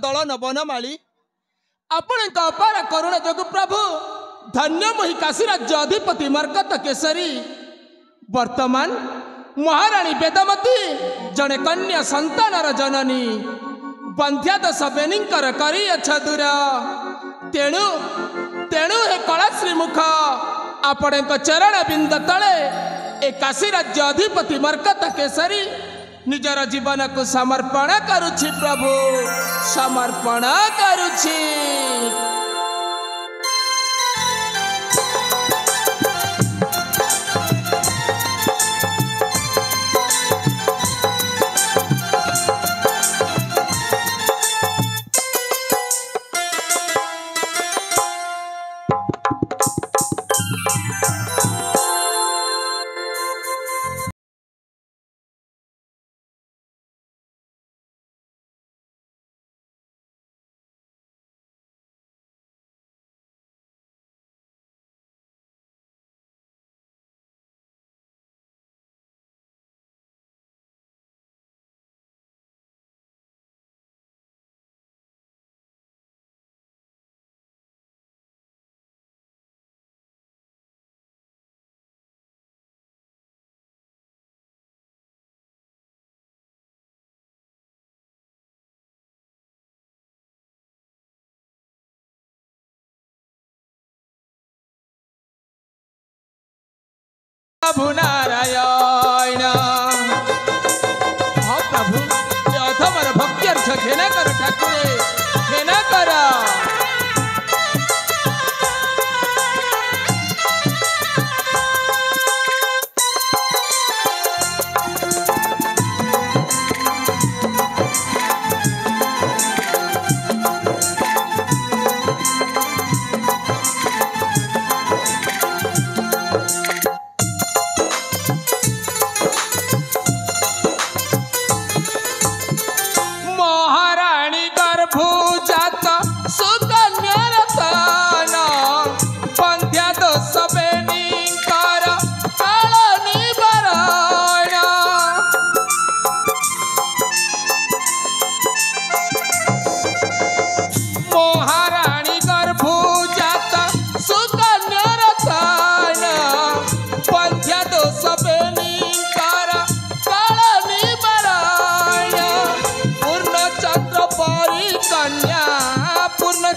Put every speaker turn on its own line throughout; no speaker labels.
दलन बनमाली आपण अपार करुणा जोगु प्रभु धन्य मोहि काशीराज्य अधिपति मरकत केसरी वर्तमान महाराणी वेदमती जड़े कन्या संतानर जननी बंध्यादश बेनीकर करिअछ दूर तेणु तेणु हे कलाश्री मुख आपण चरण बिंद तले ए काशीराज्य अधिपति मरकत केसरी निजर जीवन को समर्पण करुछि प्रभु समर्पण करुछि। प्रभु नारायण हाँ प्रभु अधमर भक्ति अर्थ घेना कर ठाकुरे घेना कर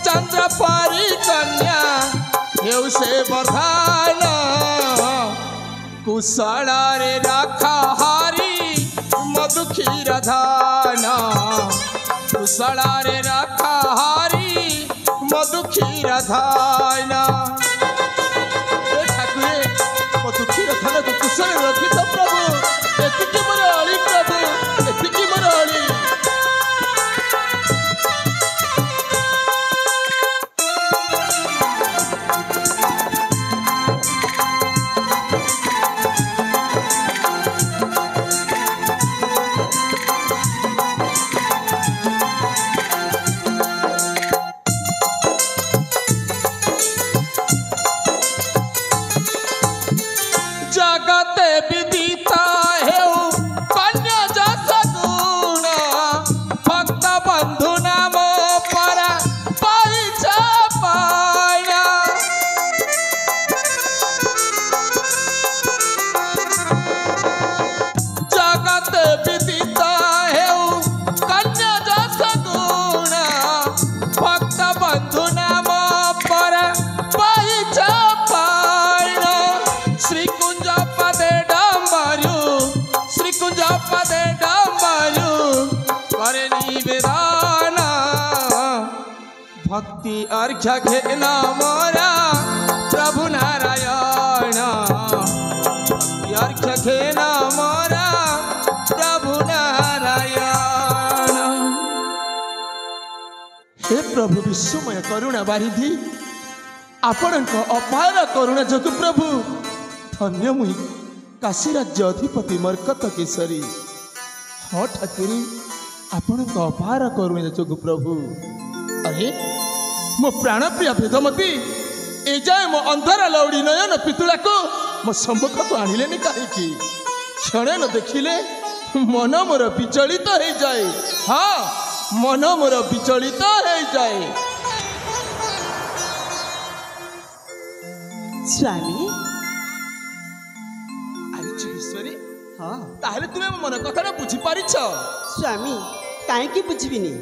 चंद्र परी कन्या हेउ से बरधान कुशल रे रखा हारी मधु क्षीर धान कुशल रे रखा हारी मधु क्षीर धान ठाकुरे मधु क्षीर धान को कुशल रखी तो प्रभु एतिकी मोर अली प्रभु एतिकी मोर अली जगते विदिता हेउ कन्या जस गुण भक्त बंधु नाम परा परिचा पाया जगते विदिता हेउ कन्या जस गुण भक्त बंधु नाम परा परिचा पाया श्री पदे डम्बरु करे निवेदन भक्ति अर्घ्य घेना मोरा प्रभु नारायण भक्ति अर्घ्य घेना मोरा प्रभु नारायण। हे प्रभु विश्वमय करुणा बारिधि आपण अपार करुणा जोगु प्रभु धन्य मुई काशीराज्य अधिपति मरकत केसरी हाँ ठाकुरी आपण अपार करुणा जोगु प्रभु अरे मो प्राणप्रिय वेदमती ए जाए मो अंधार लौड़ी नयन पितुला को मो सम्मुख को आणिले कहीं क्षण न देखिले मन मोर विचलित हो जाए। हाँ मन मोर विचलित हो जाए।
स्वामी
ईश्वरी
हाँ
ताहले तुमे मो मन कथा बुझी पारिछ।
स्वामी काहे बुझीबिनी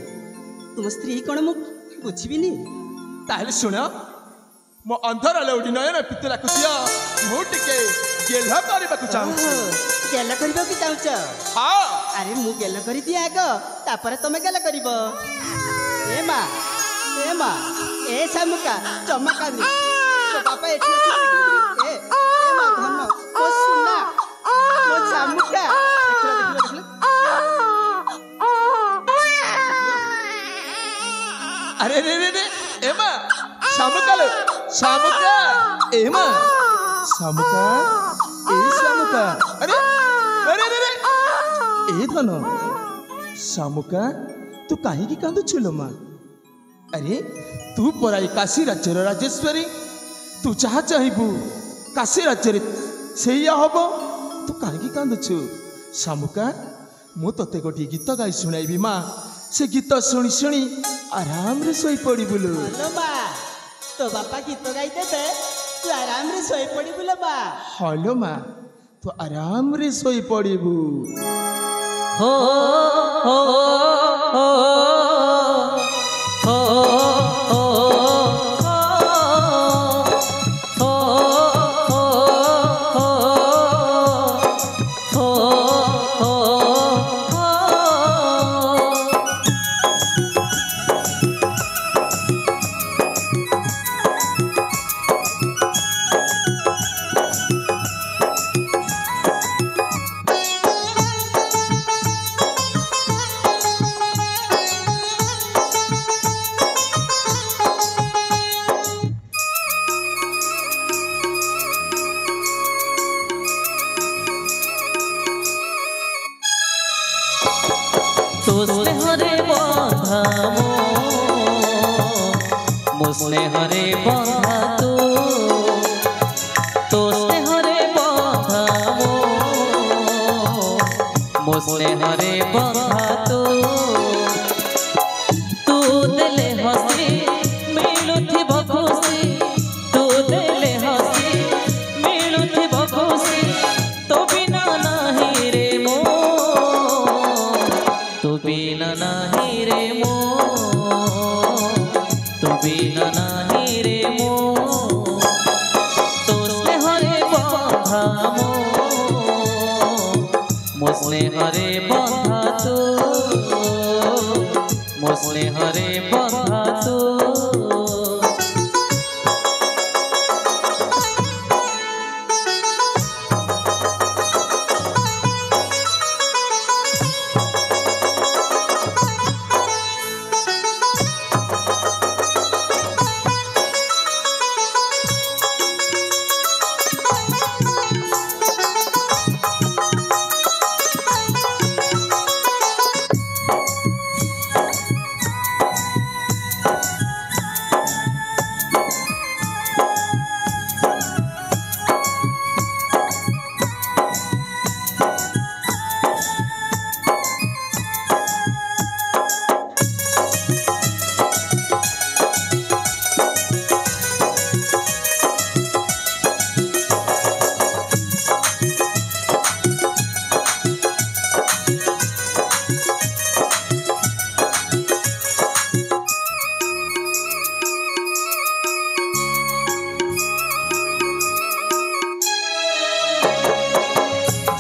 तुम स्त्री कौन मु बुझीबिनी
ताहले सुन मो अंधर लौटी नयन पितला कुसिया मु टिके गेल करबा को चाहू
गेल करबा की चाहूच।
हां
अरे मु गेल करी दिया आग तापर तमे गेल करबो। ए मां ए सामुका चमकानी तो बापा एठी ए मां धन ओ सुना ओ सामुका देखला
अरे रे रे रे एमा शामुका शामुका एमा शामुका ए शामुका अरे अरे रे रे ए धन शामुका तू काहे की कांदु छलो मां। अरे तू पराई काशी राज्यर राजेश्वरी तू जहाँ चाहबू काशी राज्य सैया हम तू कहीं कांदुचु। शामुका मु ते गोटे गीत गाई शुणाइबी माँ से गीत शुणी शुणी आराम रे सोई पड़बुलु।
तो बापा गीत गाई देबे तू आराम रे सोई पड़बुल बा।
हलो माँ तू आराम रे सोई पड़बू।
हो हो हो स्नेहरे बंधा तो स्नेहरे बंधा मो स्नेहरे बंधा तू देले हसी मिलुथि खुशी तू देले हसी मिलुथि खुशी तो बिना नहीं रे मो तो बिना नहीं रे मो तो बिना नहीं रे मो तो स्नेहरे बंधा मो स्नेहरे बंधा मो स्नेहरे बंधा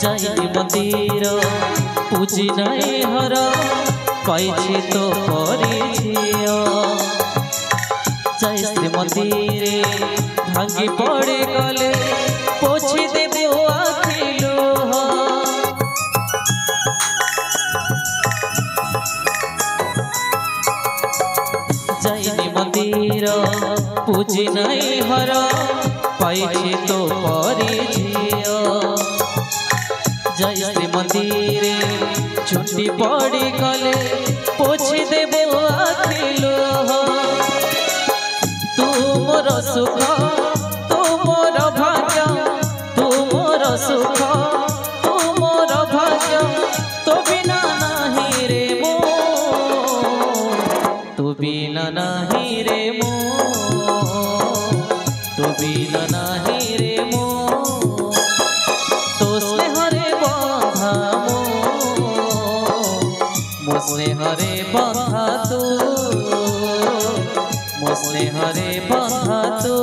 जाई मंदिर पूजी नहीं हर पाई तो परिझिया जाई श्री मंदिर भांगी पड़े गले पोछी देबे आखिलो जाई मंदिर पूजी नहीं हर पाई तो परिझिया जय श्री मंदिर छुट्टी पड़ी गले पोछी देबे आखिलो तू मोर सुख तू मोर भाग्य तू मोर सुख तू मोर भाग्य तो बिना नहीं रे मो स्नेहरे बंधा तू मो स्नेहरे बंधा तू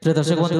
प्रिय दर्शक बंधु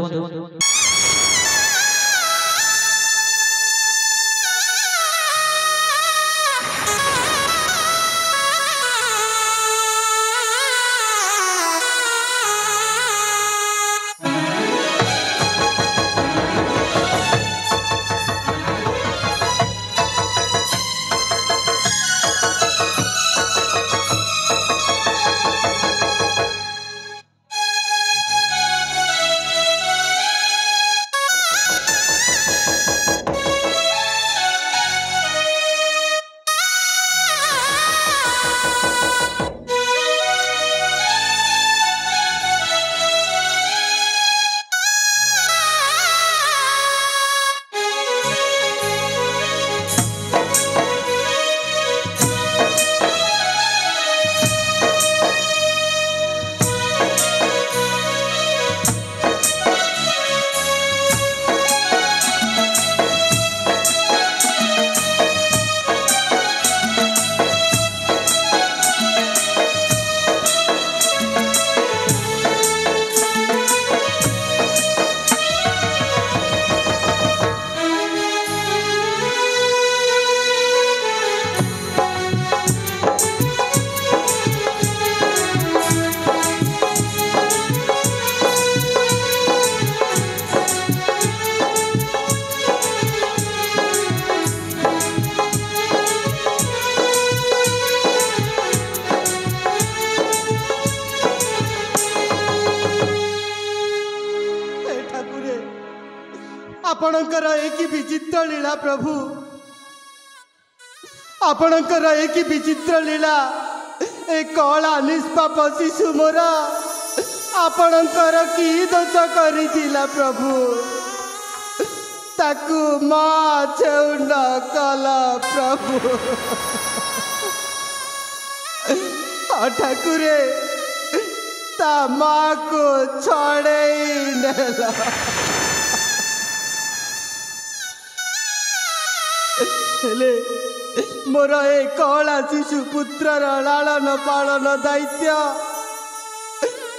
आपणकर एक विचित्र लीला प्रभु आपणकर एक विचित्र लीला ए कला निष्पाप शिशु मोर आपणकर की दोष करिथिला प्रभु ताकू माँ छेउंड कला प्रभु ठाकुरे ता माँ को छड़े नेला मोर ए कला शिशु पुत्र लालन पालन दायित्व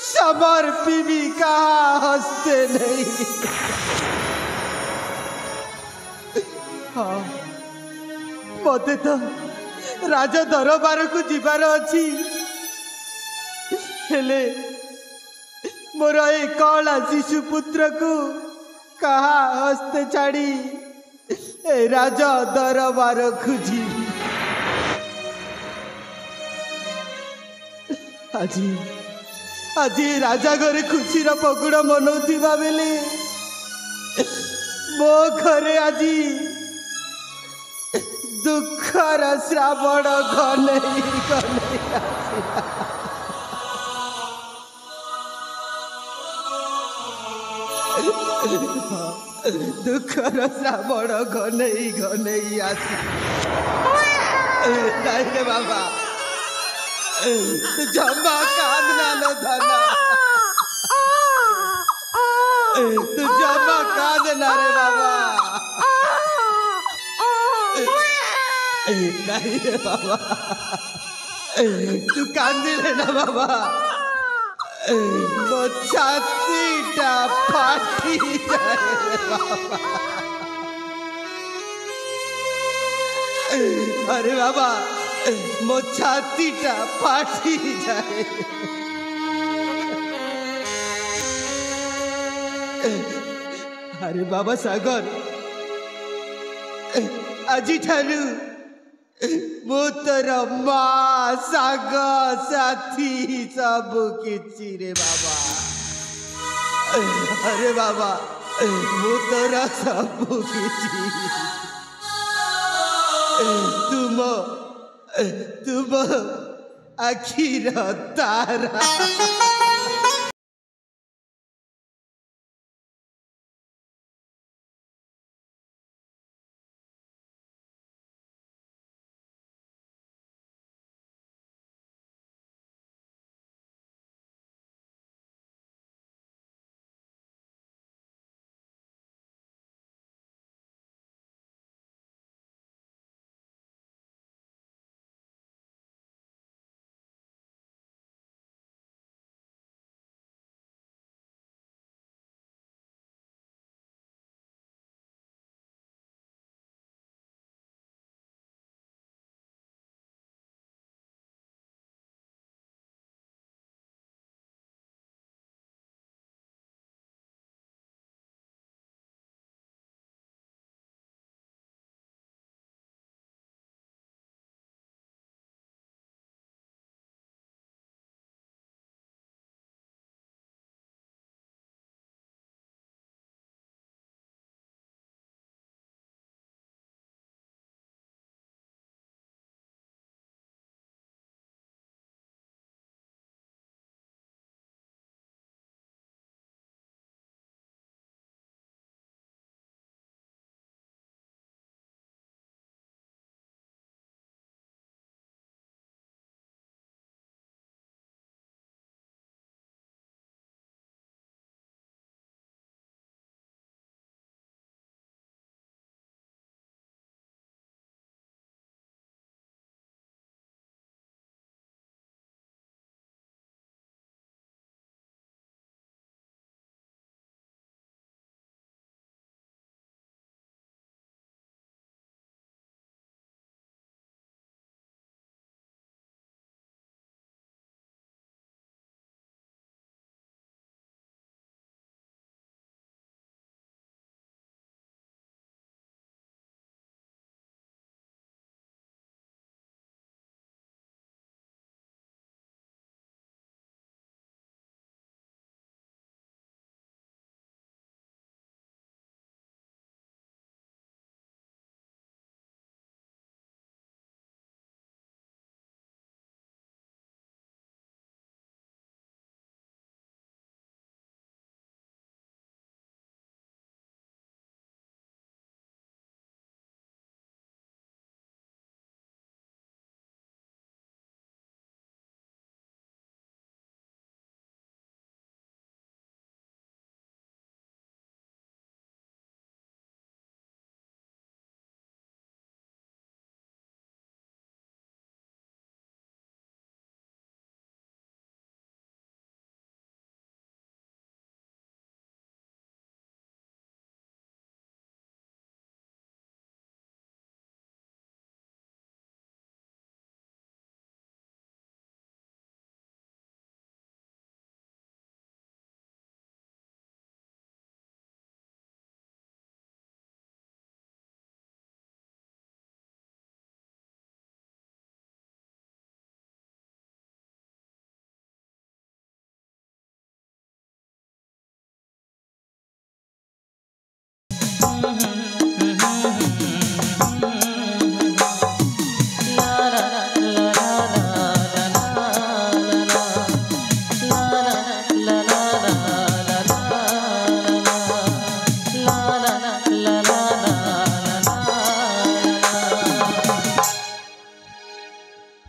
समर्पी कहा हस्ते नहीं। हाँ मत तो राज दरबार को जीवार अच्छी हेले मोर ए कला शिशु पुत्र को कहा हस्ते छाड़ी ए राजा दरबार खुजी আজি আজি राजा घरे खुशीर पगुड़ मनाउथिबा बेले मो घरे আজি दुखर श्रावण घनेई घनेई दुखर श्रावण घनेई घनेई आसी रे बाबा जमा कांदना न धना तू जमा कांदना रे बाबा नहीं रे बाबा तू कांदिले ना बाबा मो छातीटा फाटी जाए रे बाबा अरे बाबा मो छातीटा फाटी जाए अरे बाबा सागर আজি ठारू मो तोर माँ साग साथी सब किछि रे बाबा अरे बाबा मो तोर सब किछि तुम तुम
आखिर तारा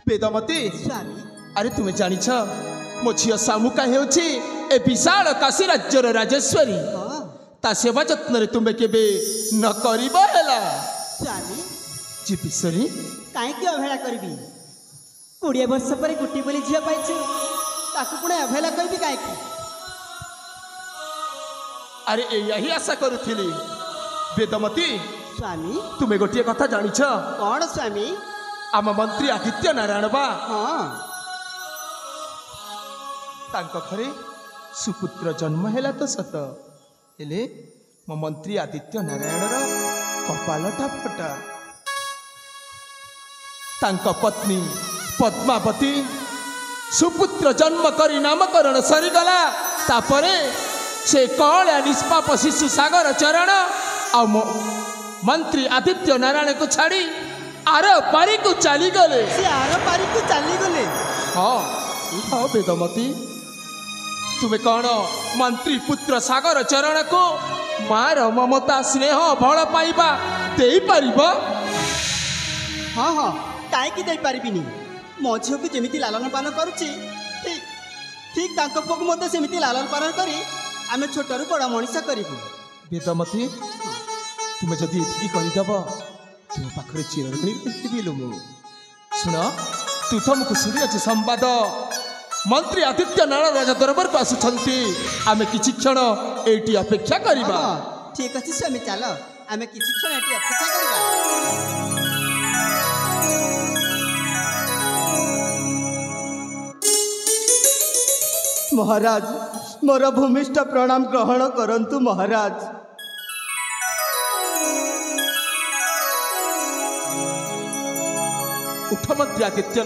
वेदमती स्वामी
अरे तुम्हें जानी मो झी सामुका होची ए विशाल काशी राज्यर राजेश्वरी ता सेवा जत्न तुम्हें केबे न करिबो हैला
स्वामी
जीविश्वरी
काहे अवहेला करबी 20 वर्ष पर गुटी बोली झिया पाइछु ताकू पुणे अवहेला करबी काहे
अरे यही आशा करुथिली वेदमती
स्वामी
तुम्हें गोटे कथा जानी
कौन स्वामी
आम मंत्री आदित्य नारायण बा
हाँ
तांको घरे सुपुत्र जन्म हैला तो सत हेले मो मंत्री आदित्य नारायण रो कपालटा फटा तांको पत्नी पद्मावती सुपुत्र जन्म करी नामकरण सरीगला तापरे से कौला निष्पाप शिशु सागर चरण आ मंत्री आदित्य नारायण को छाड़ी आर पारी को चली गले
से आर पारी को चली गले
हाँ हाँ वेदमती तुम्हें कौन मंत्री पुत्र सागर चरण को मार ममता स्नेह भल पाइबा दे पारिब
हाँ हाँ कहीं दे पारिबिनी मो झील को जमी लालन पालन करुच्ची ठीक ठीक तांको पुओ को मते सेमिति लालन पालन करी आमे छोटरू बड़ मनीषा करिबु
वेदमती तुम्हें जदि ये कहीदेव तुम पाखे चिरऋणी रही मु शुण तू तुमको शुणी अच्छे संवाद मंत्री आदित्य नारायण राजा दरबार को आसुंच आम कि क्षण ये अपेक्षा करवा
ठीक अच्छे स्वामी चल आम कि क्षण ये अपेक्षा करवा महाराज मोर भूमिष्ठ प्रणाम ग्रहण करंतु महाराज
उठ मंत्री आदित्य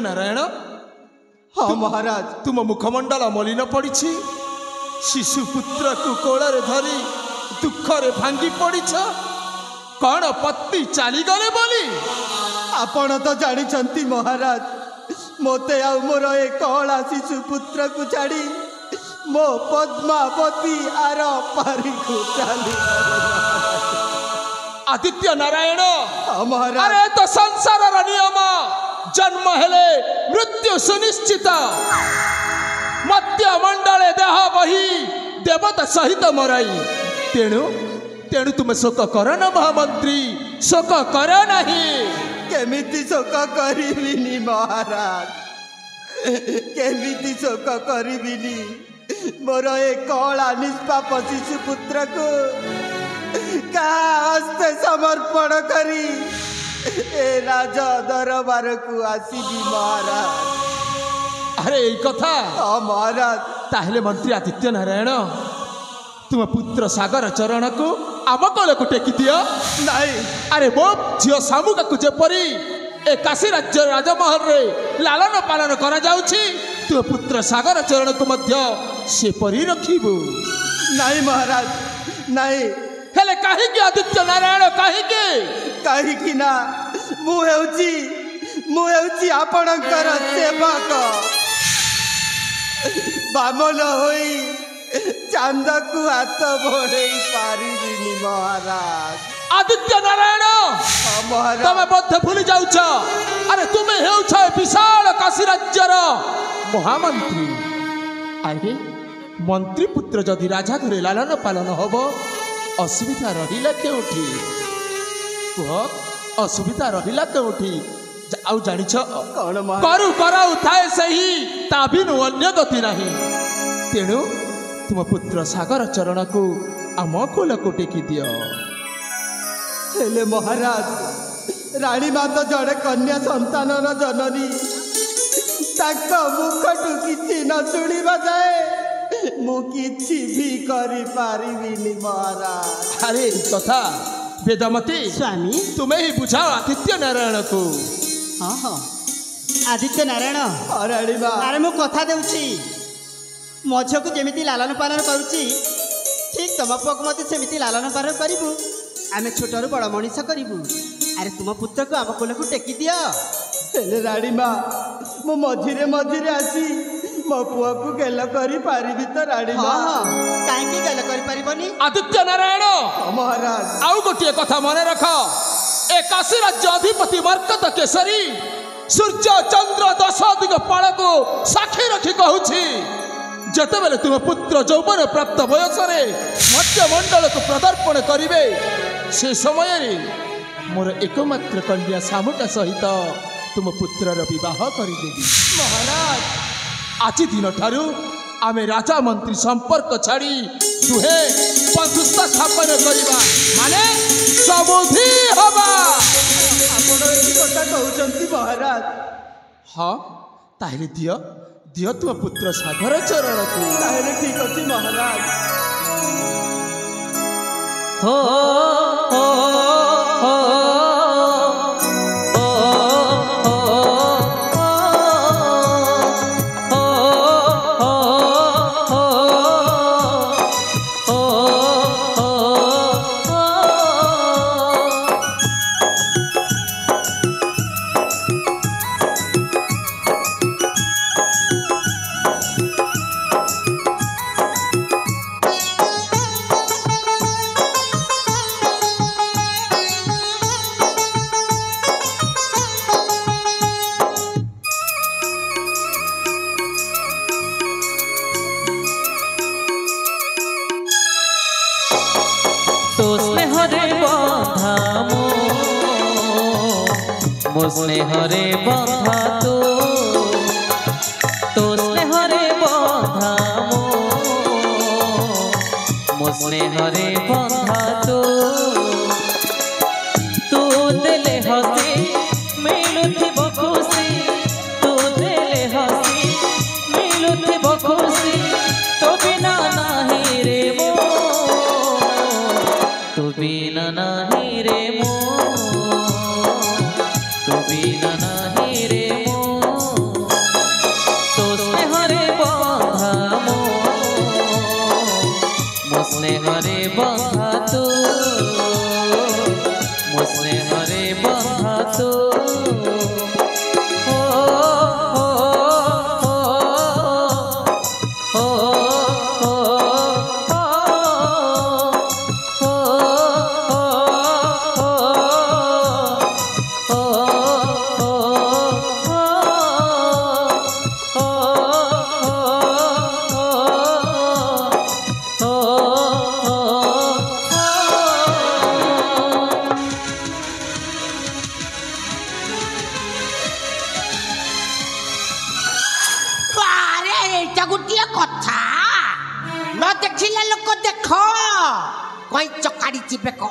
नारायण
हाँ महाराज
तुम मुखमंडल मलिन पड़ी शिशु पुत्र को कोଳରେ धरी दुखरे भांगी पड़छ कौन पत्नी चलीगले बोली
आपण तो जानी महाराज मोते आ मोर ए कला शिशु पुत्र को छाड़ी मो पद्मावती आर पारी को चली
आदित्य नारायण
महाराज
अरे तो संसार नियम जन्म हेले मृत्यु सुनिश्चित मध्य मंडले देह बही देवता सहित मराई तेणु तेणु तुम शोक कर न महामंत्री शोक कर नहीं
केमिति शोक करिबिनी महाराज केमिति शोक करिबिनी मोर ए कला निष्पाप शिशु पुत्र को का हस्ते समर्पण करी ए राजा दरबार को आसीबी महाराज
अरे यही कथा
महाराज
ताहले मंत्री आदित्य नारायण तुम पुत्र सागर चरण को आम कल को टेकी दियो
नहीं
अरे मो झील सामुका को जेपरी ए काशी राज्य राजमहल रे लालन पालन करा जाउछि तुम पुत्र सागर चरण को मध्य से परी रखिबु
नहीं महाराज नहीं
हेले काहे कि आदित्य नारायण काहे
कि ना मु हेउची आपणकर सेवक बामन होई चांद को हाथ बढ़े पारिबिनी महाराज
आदित्य नारायण
महाराज
तमे बद्ध भूली जाउछ अरे तुमे हेउछ विशाल काशी राज्यर महामंत्री अरे मंत्री पुत्र जदि राजा घरे लालन पालन हब असुविधा रहिला केउठी कह असुविधा रहिला केउठी आउ जानिछ
कौन
करू कराउ थाए सही ता बिनु अन्य गति नहीं तेणु तुम पुत्र सागर चरण को आम कोल को टेकी दियो
हेले महाराज रानी माता जड़े कन्या संतान जननी मुखटू किसी न शुणा जाए मु किछि भी करि पारिबिनी महाराज
अरे कथा वेदमती
स्वामी
तुम्हें ही बुझाओ आदित्य नारायण को
हाँ हाँ आदित्य नारायण अरे मु कथा देउछि मो झील को जमी लालन पालन करुच्ची ठीक तुम पुओ को मत सेमती लालन पालन करूँ आम छोटू बड़ मनीष करूँ अरे तुम पुत्र को आम कोल को टेकी दियो हेले राणी माँ मु मझिरे मझिरे आसी मो पुओ को गेल करी पारिबी तो राणी माँ कहीं गेल करि परिबनी
आदित्य नारायण
महाराज
आउ गोटे कथा मन रख ए काशी राज्य अधिपति मर्कत केसरी सूर्य चंद्र दश दिग पाल को साक्षी रखी कहूँ जते बेले तुम पुत्र यौवन प्राप्त बयस मध्य मंडल को प्रदर्पण करिवे से समय रे मोर एकमात्र कन्या सामुका सहित तुम पुत्रर विवाह करदेवी महाराज आज दिन ठारू आमे राजा मंत्री संपर्क छाड़ी दुहे बंधुत्व स्थापन करवा माने समुधी हवा
आपण एही कथा कहउचंती महाराज
हाँ ताहले दियो दियो तुम पुत्र सागर चरण को
ताहले ठीक अछि महाराज
हो हो हो मो स्नेहरे बंधा तो स्नेहरे बंधा मो स्नेहरे बंधा तू देले हसी मिलुथिब खुशी तू देले हसी मिलुथिब खुशी तो बिना नाही रे मो तो बिना नाही रे मो तो बिना नाही रे मो तो स्नेहरे बंधा मो स्नेहरे बंधा मो स्नेहरे बंधा
गोटे कथा न देखिले लोक देख कई चकाड़ी चिपे को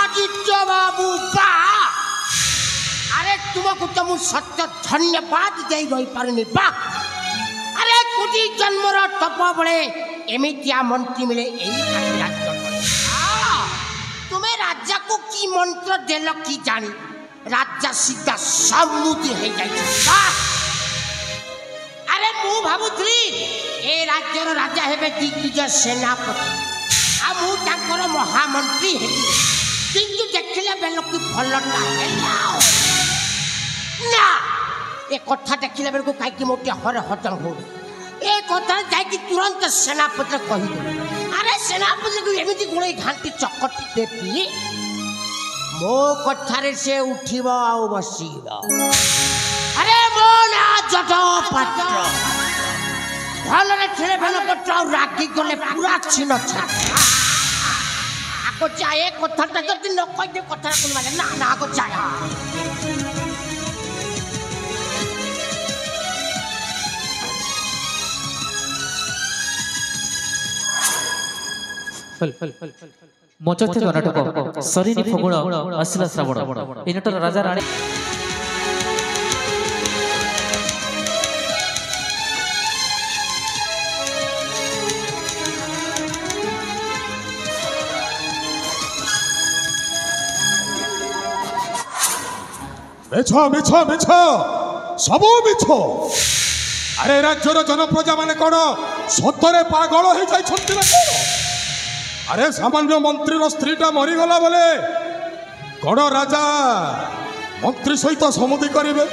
आदित्य बाबू बा अरे तुमको तो मु सत्य धन्यवाद दे रही पारनी बा अरे कोटी जन्मर तप बड़े एमितिया मंत्री मिले यही राज्य तुम्हें राजा को की मंत्र देल की जानी राजा सीधा समुद्र हो जाए अरे मु भावुथली ए राज्यर राजा हेबे दिग्विजय सेनापति आ मु ताकर महामंत्री हे किंतु देखिले बेल की भलटा हेला ना ए कथा देखिले बेल को काई की मोटे हर हतन हो ए कथा जाय कि तुरंत सेनापति कहि अरे सेनापति को एमिति गुणे घांटी चकटी देबी मो कथारे से उठिबो आ बसिबो अरे मो ना जटपत्र भलरे ठेले भेल पत्र रागी गले पूरा छिन छ आको चाहे कथाटा जति न कहि दे कथा कोन माने ना ना आको चाहे
मचते नाटक सरीनी फगुण आसिला श्रावण इ नाटक राजा राणी
मिछ मिछ मिछ सब मिछ अरे राज्यर जनप्रजा माने कौन सतरे पागल हो जाइछंती ना कौन अरे सामान्य मंत्री स्त्रीटा मरीगला बोले कौन राजा मंत्री सहित समुदी करेंगे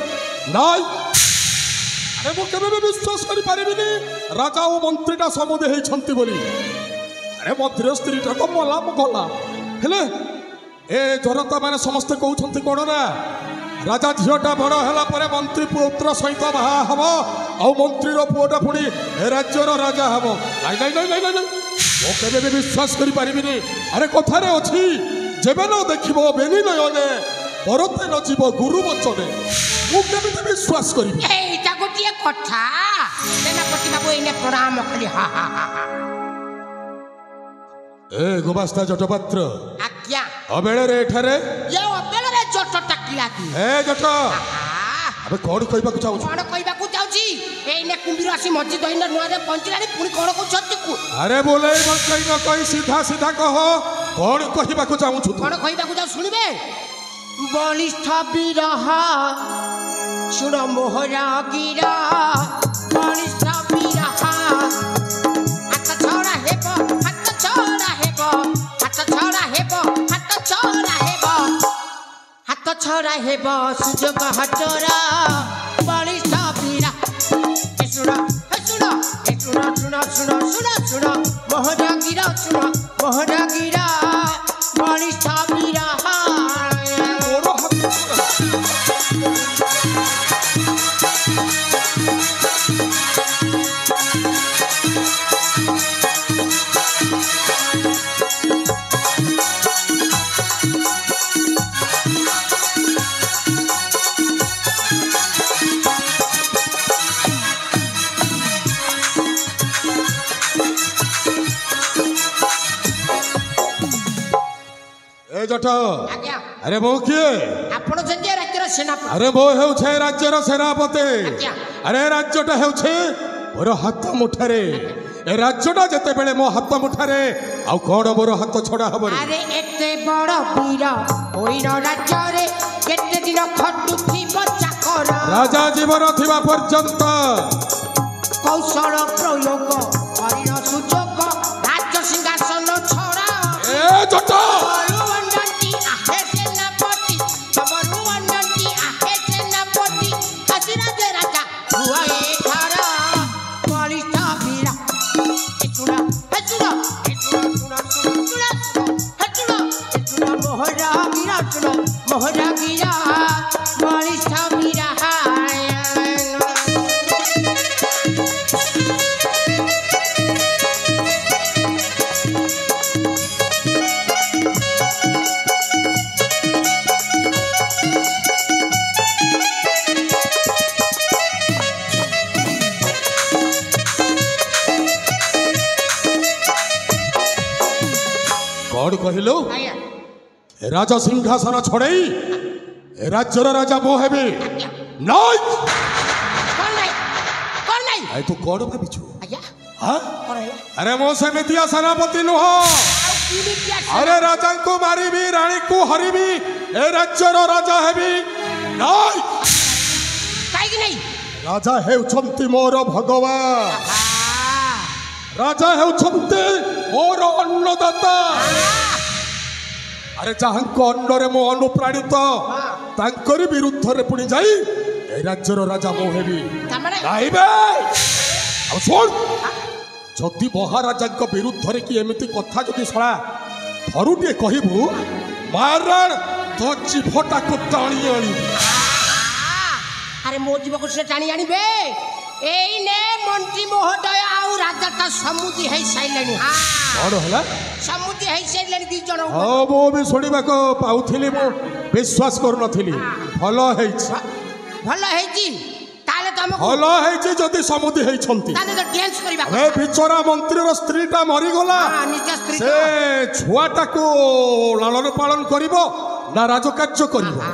नाई अरे मु केबे विश्वास करि परिबिनी राजा और मंत्रीटा समुदी होइछंती बोली अरे मंत्री स्त्रीटा तो मला गला हेले ए जनता माने समस्त कहउछंती कौन ना राजा झीटा बड़ है मंत्री पुत्र सहित बाहा हम आ मंत्री पुओटा पुणी राज्यर राजा हम केबे विश्वास करि परिबिनी अरे कथारे अछि जेबे न देखिबो बेनी नयने परते न जीव गुरु वचने मु केबे विश्वास करिबि
एटा गोटिए कथा सेनापति बाबू इने प्रणाम कली हा हा हा
ए गोबास्ता जटपात्र
आज्ञा
अबेले रे एठारे
ये अबेले रे जट टाकिला की
ए जट अबे कोड कहबा को चाहू
कोड कहबा को चाहूची एने कुंबीर आसी मस्जिद दहिना नुआ रे पंचलानी पुनी कोड को छत्ती को
अरे बोले मत कहि न कहि सीधा सीधा कह कोड कहबा को चाहू छु
कोड कहबा को चाहू सुनिबे बलिष्ठ बिरह सुन मोहरा गिरा बलिष्ठ बिरह हाथ छोड़ा हेबो हाथ छोड़ा हेबो हाथ छोड़ा हेबो हाथ छोड़ा हेबो हाथ छोड़ा हेबो सुजोग हटरा बलिष्ठ बिरह सुनो सुनो सुनो सुनो सुनो सुनो सुनो मोहरा गिरा सुनो मोहरा गिरा बलिष्ठ बिरह
ए जट
आज्ञा
अरे मो किए
आपण जे राज्यर सेनापति
अरे मो हेउछे राज्यर सेनापति
आज्ञा
अरे राज्यटा हेउछे मोर हाथ मुठारे ए राज्यटा जते बेले मो हाथ मुठारे आ कोन मोर हाथ छडा हबो
अरे एते बड़ वीर ओइन राज्य रे केते दिन खटु थी चाकर
राजा जीवन थिबा पर्यंत
कौशल प्रयोग करिन सुजोग राज्य सिंहासन छड़ा
ए जट
रुवंडंती आहे सेनापति रुवंडंती आहे सेनापति काशीराज राजा हुआ ए थारा बलिष्ठ वीर सुना मोहरा वीरा बलिष्ठ वीरा
कौन कहलो राजा सिंहासन छड़ई राज्यर राजा मो हेबे नाइ आई तो कौन भाबिछु हां अरे मो सेमितिया सेनापति नुह अरे राजा को मारिबी रानी को हरिबी ए राज्यर राजा हेबी नाइ राजा हेउछंती मोर भगवान राजा हेउछंती मोर अन्नदाता अरे जहां अन्नरे मो अनुप्राणित तांकरी विरुद्ध रे पुणी जाई ए राज्यर राजा मो हेबी नाइबे अब सुन जदि महाराजा विरुद्ध रे कि एमिति कथा जदि सळा थरुटे कहिबु मारण तो जीभटा को टाणी आनी
अरे मो जीव को से टाणी आनीबे एई ने मंत्री महोदय आउ राजाटा समुदी है साइलेनी हां
कौन हला
समुदी है साइलेनी दी जण
हां मो भी सुनिबा को पाउथिली मो विश्वास कर नथिली भलो हेछि
भलो हेछि ताले तम
भलो हेछि जदि समुदी हेइ छंती
ताले तो डांस करिबा
ए बिचरा मंत्री रो स्त्रीटा मरि गला
हां निज स्त्री
से छुआटा को लालन पालन करिवो ना राजकार्य करिवो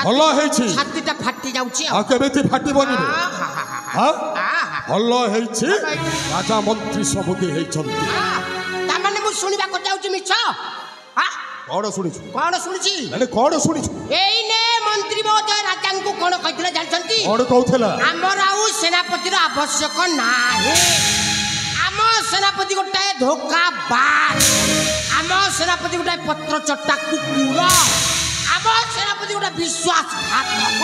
भलो हेछि
छातीटा फाटी जाउची
आ केबेति फाटी बनिबे हां भलो हेछि राजा मंत्री समुदी हेइ छंती
ता माने मु सुनिबा को जाउची मिछ हां
कौन शुणिछु
कोन सुनिची
माने कौन शुणिछु
एई ने मंत्री महोदय राजा को कोन कहितले जानछंती
कौन कहथला
हमर आउ सेनापति रो आवश्यक नाही आम सेनापति गोटाए धोखा बाज आम सेनापति गोटाए पत्र चट्टा कुकुर आम सेनापति गोटा विश्वासघातक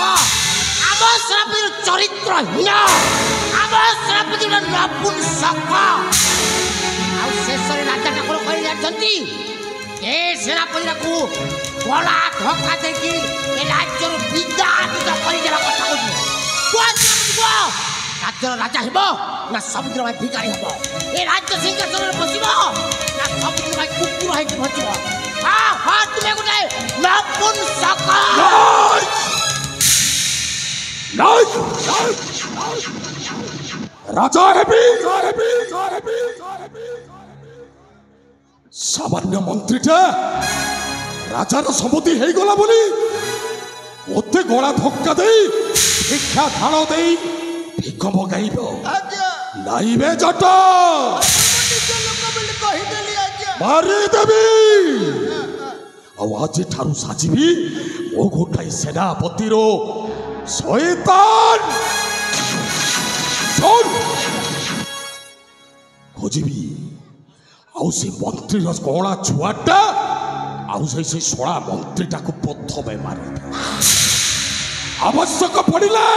आम सेनापति चरित्रहीन आम सेनापति गोटा नपुंसक आउ शेषरे राजा ठाकुर कहि जानछंती ए सेनापति को गला धक्का देकी ए राज्यर विदापित करि देला कथा कहू राज्यर राजा हेबो ना समुद्र भाई भिखारी हेबो ए राज्य सिंहासन रे बसिबो ना समुद्र भाई कुकुर है बसिबो हां हां तुमे गुटे नपुंसक
राजा हेबी सामान्य मंत्रीटा राजार समुदी हेइ गला बोली ओते गला धक्का देई भिक्षा थाल देई भिख मगाइबो नाइबे जट मारी देबी आज ठारू साजिबी ओ गोटाई सेनापति रो शैतान सुन खोजिबी आउ से मंत्री कणा छुआटा आउ से सोड़ा मंत्रीटा को प्रथम मारे आवश्यक पड़िले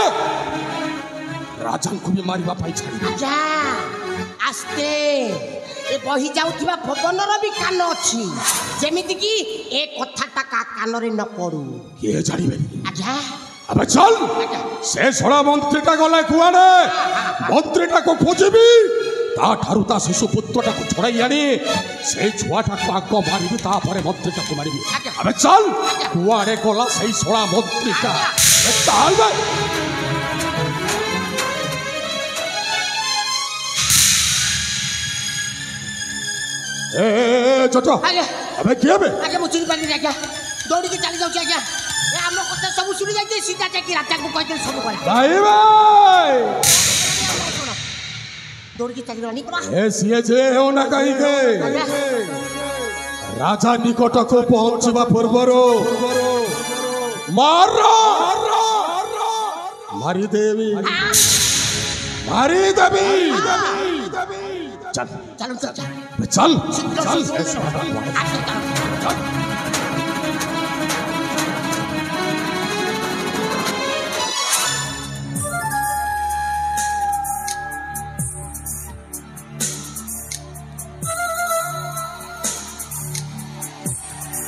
राजा को भी मारिबा पाई छाड़ी
जा आस्ते ए बही जाउथिबा पवनर भी कान अछि जेमिति कि ए कथाटा का कान रे न पड़ू
के जानिबे
आजा
अबे चल से सोड़ा मंत्रीटा गले कुआने मंत्रीटा को खोजिबी ता ठारू ता शिशु पुत्रटा को छड़ाई आनी से छुआटा को आग मारिबी ता परे मंत्रीटा को मारिबी अबे चल कुआने गला से सोड़ा मंत्रीटा ताल बे ए जटो अबे किए बे
आगे मु चिनी पानी आज्ञा दौड़ी के चली जाउछ आज्ञा ए हमर कथा सब सुनि जाइते सीधा जाके राजा को कहते सब करा
भाई भाई
दौड़ी के चली रानी करा
ए सिए जे हो ना कहीं के राजा निकट को पहुंचवा पूर्वरो मारो मारी देवी चल
चल
चल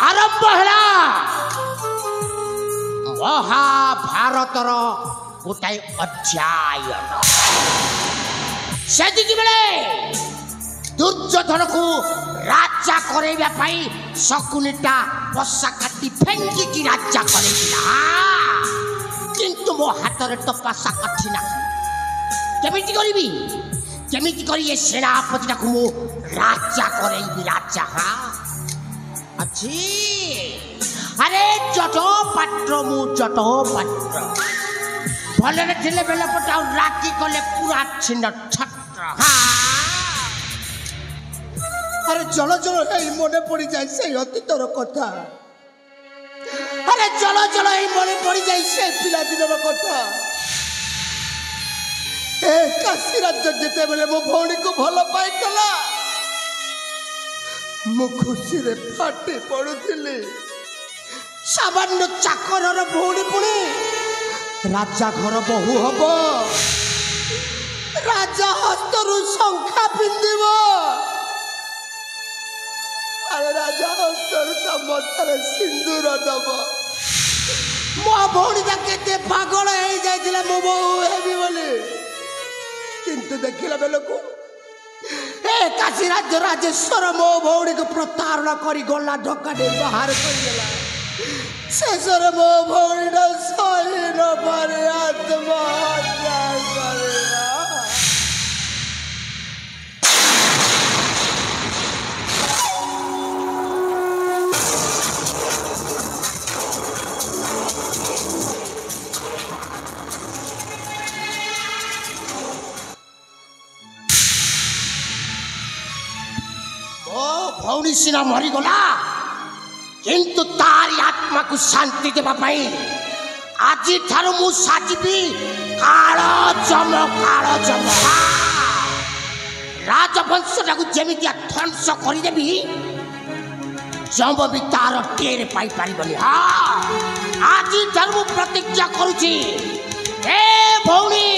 आरंभ है महाभारतर गोटाए अध्याय से दुर्योधन को राजा करैबा पाई शकुनिटा बसा काटी फेंकी राजा करैला किंतु मो हाथ रे तो पासा काठी ना केमिति करिबी केमिति करी ए सेनापतिटा को मो राजा करैबी राजा हा अच्छी अरे जटो पात्र मु जटो पात्र भलरे थिले बेला पटाउ राखी कले पूरा छिन्न छत्र हाँ
अरे चलो चलो এই মনে পড়ি যায় সেই অতীতর কথা
अरे चलो चलो এই মনে পড়ি যায় সেই
ପିଲାଦିନର କଥା ଏ କାଶୀ ରାଜ୍ୟ ଯେତେବେଳେ ମୋ ଭଉଣୀକୁ ଭଲ ପାଇଥିଲା ମୁଁ ଖୁସିରେ ଫାଟି ପଡୁଥିଲି
ସାମାନ୍ୟ ଚାକରର ଭଉଣୀ ପୁଣି ରାଜା ଘର ବୋହୂ ହବ
ରାଜା ହସ୍ତରୁ ଶଙ୍ଖା ପିନ୍ଧିବ ଆରେ ରାଜା ହସ୍ତରୁ ତା ମଥାରେ ସିନ୍ଦୁର ଦବ
ମୋ ଭଉଣୀଟା କେତେ ପାଗଳ ହେଇଯାଇଥିଲା ମୋ ବୋହୂ ହେବି ବୋଲି
କିନ୍ତୁ ଦେଖିଲା ବେଳକୁ
ए काशी राज्य राजेश्वर मो भौणी को प्रतारणा करी गला ढक्का दे बाहर करदेला
शेषर मो भौणीटा सही न पारे आत्महत्या करेला
भौणी सिना मरीगला किंतु तारी आत्मा को शांति देवा पाई आज ठार मु साजिबी कालो जम राजवंशटा को जेमितिया ध्वंस करदेवी जम भी तार टेर पाई पारिबनी हाँ आज ठार मु प्रतिज्ञा करुची ए भौणी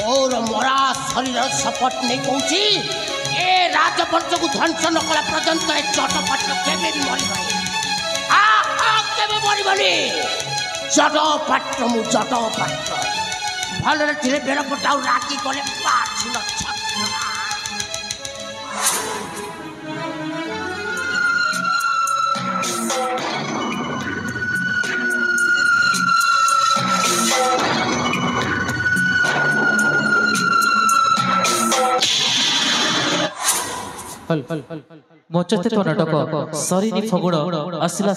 और मरा शरीर शपथ नहीं कहूची ए राजवंश को ध्वंस न कला पर्यंत ए जटपाट केबे भी मरिबनी केबे मरिबनी जटपाट मु जटपाट भलरे थिले बेल पटाउ राखी गले पाछिन छत्र
मोचते तो नाटक सरीनी फगुण आसिला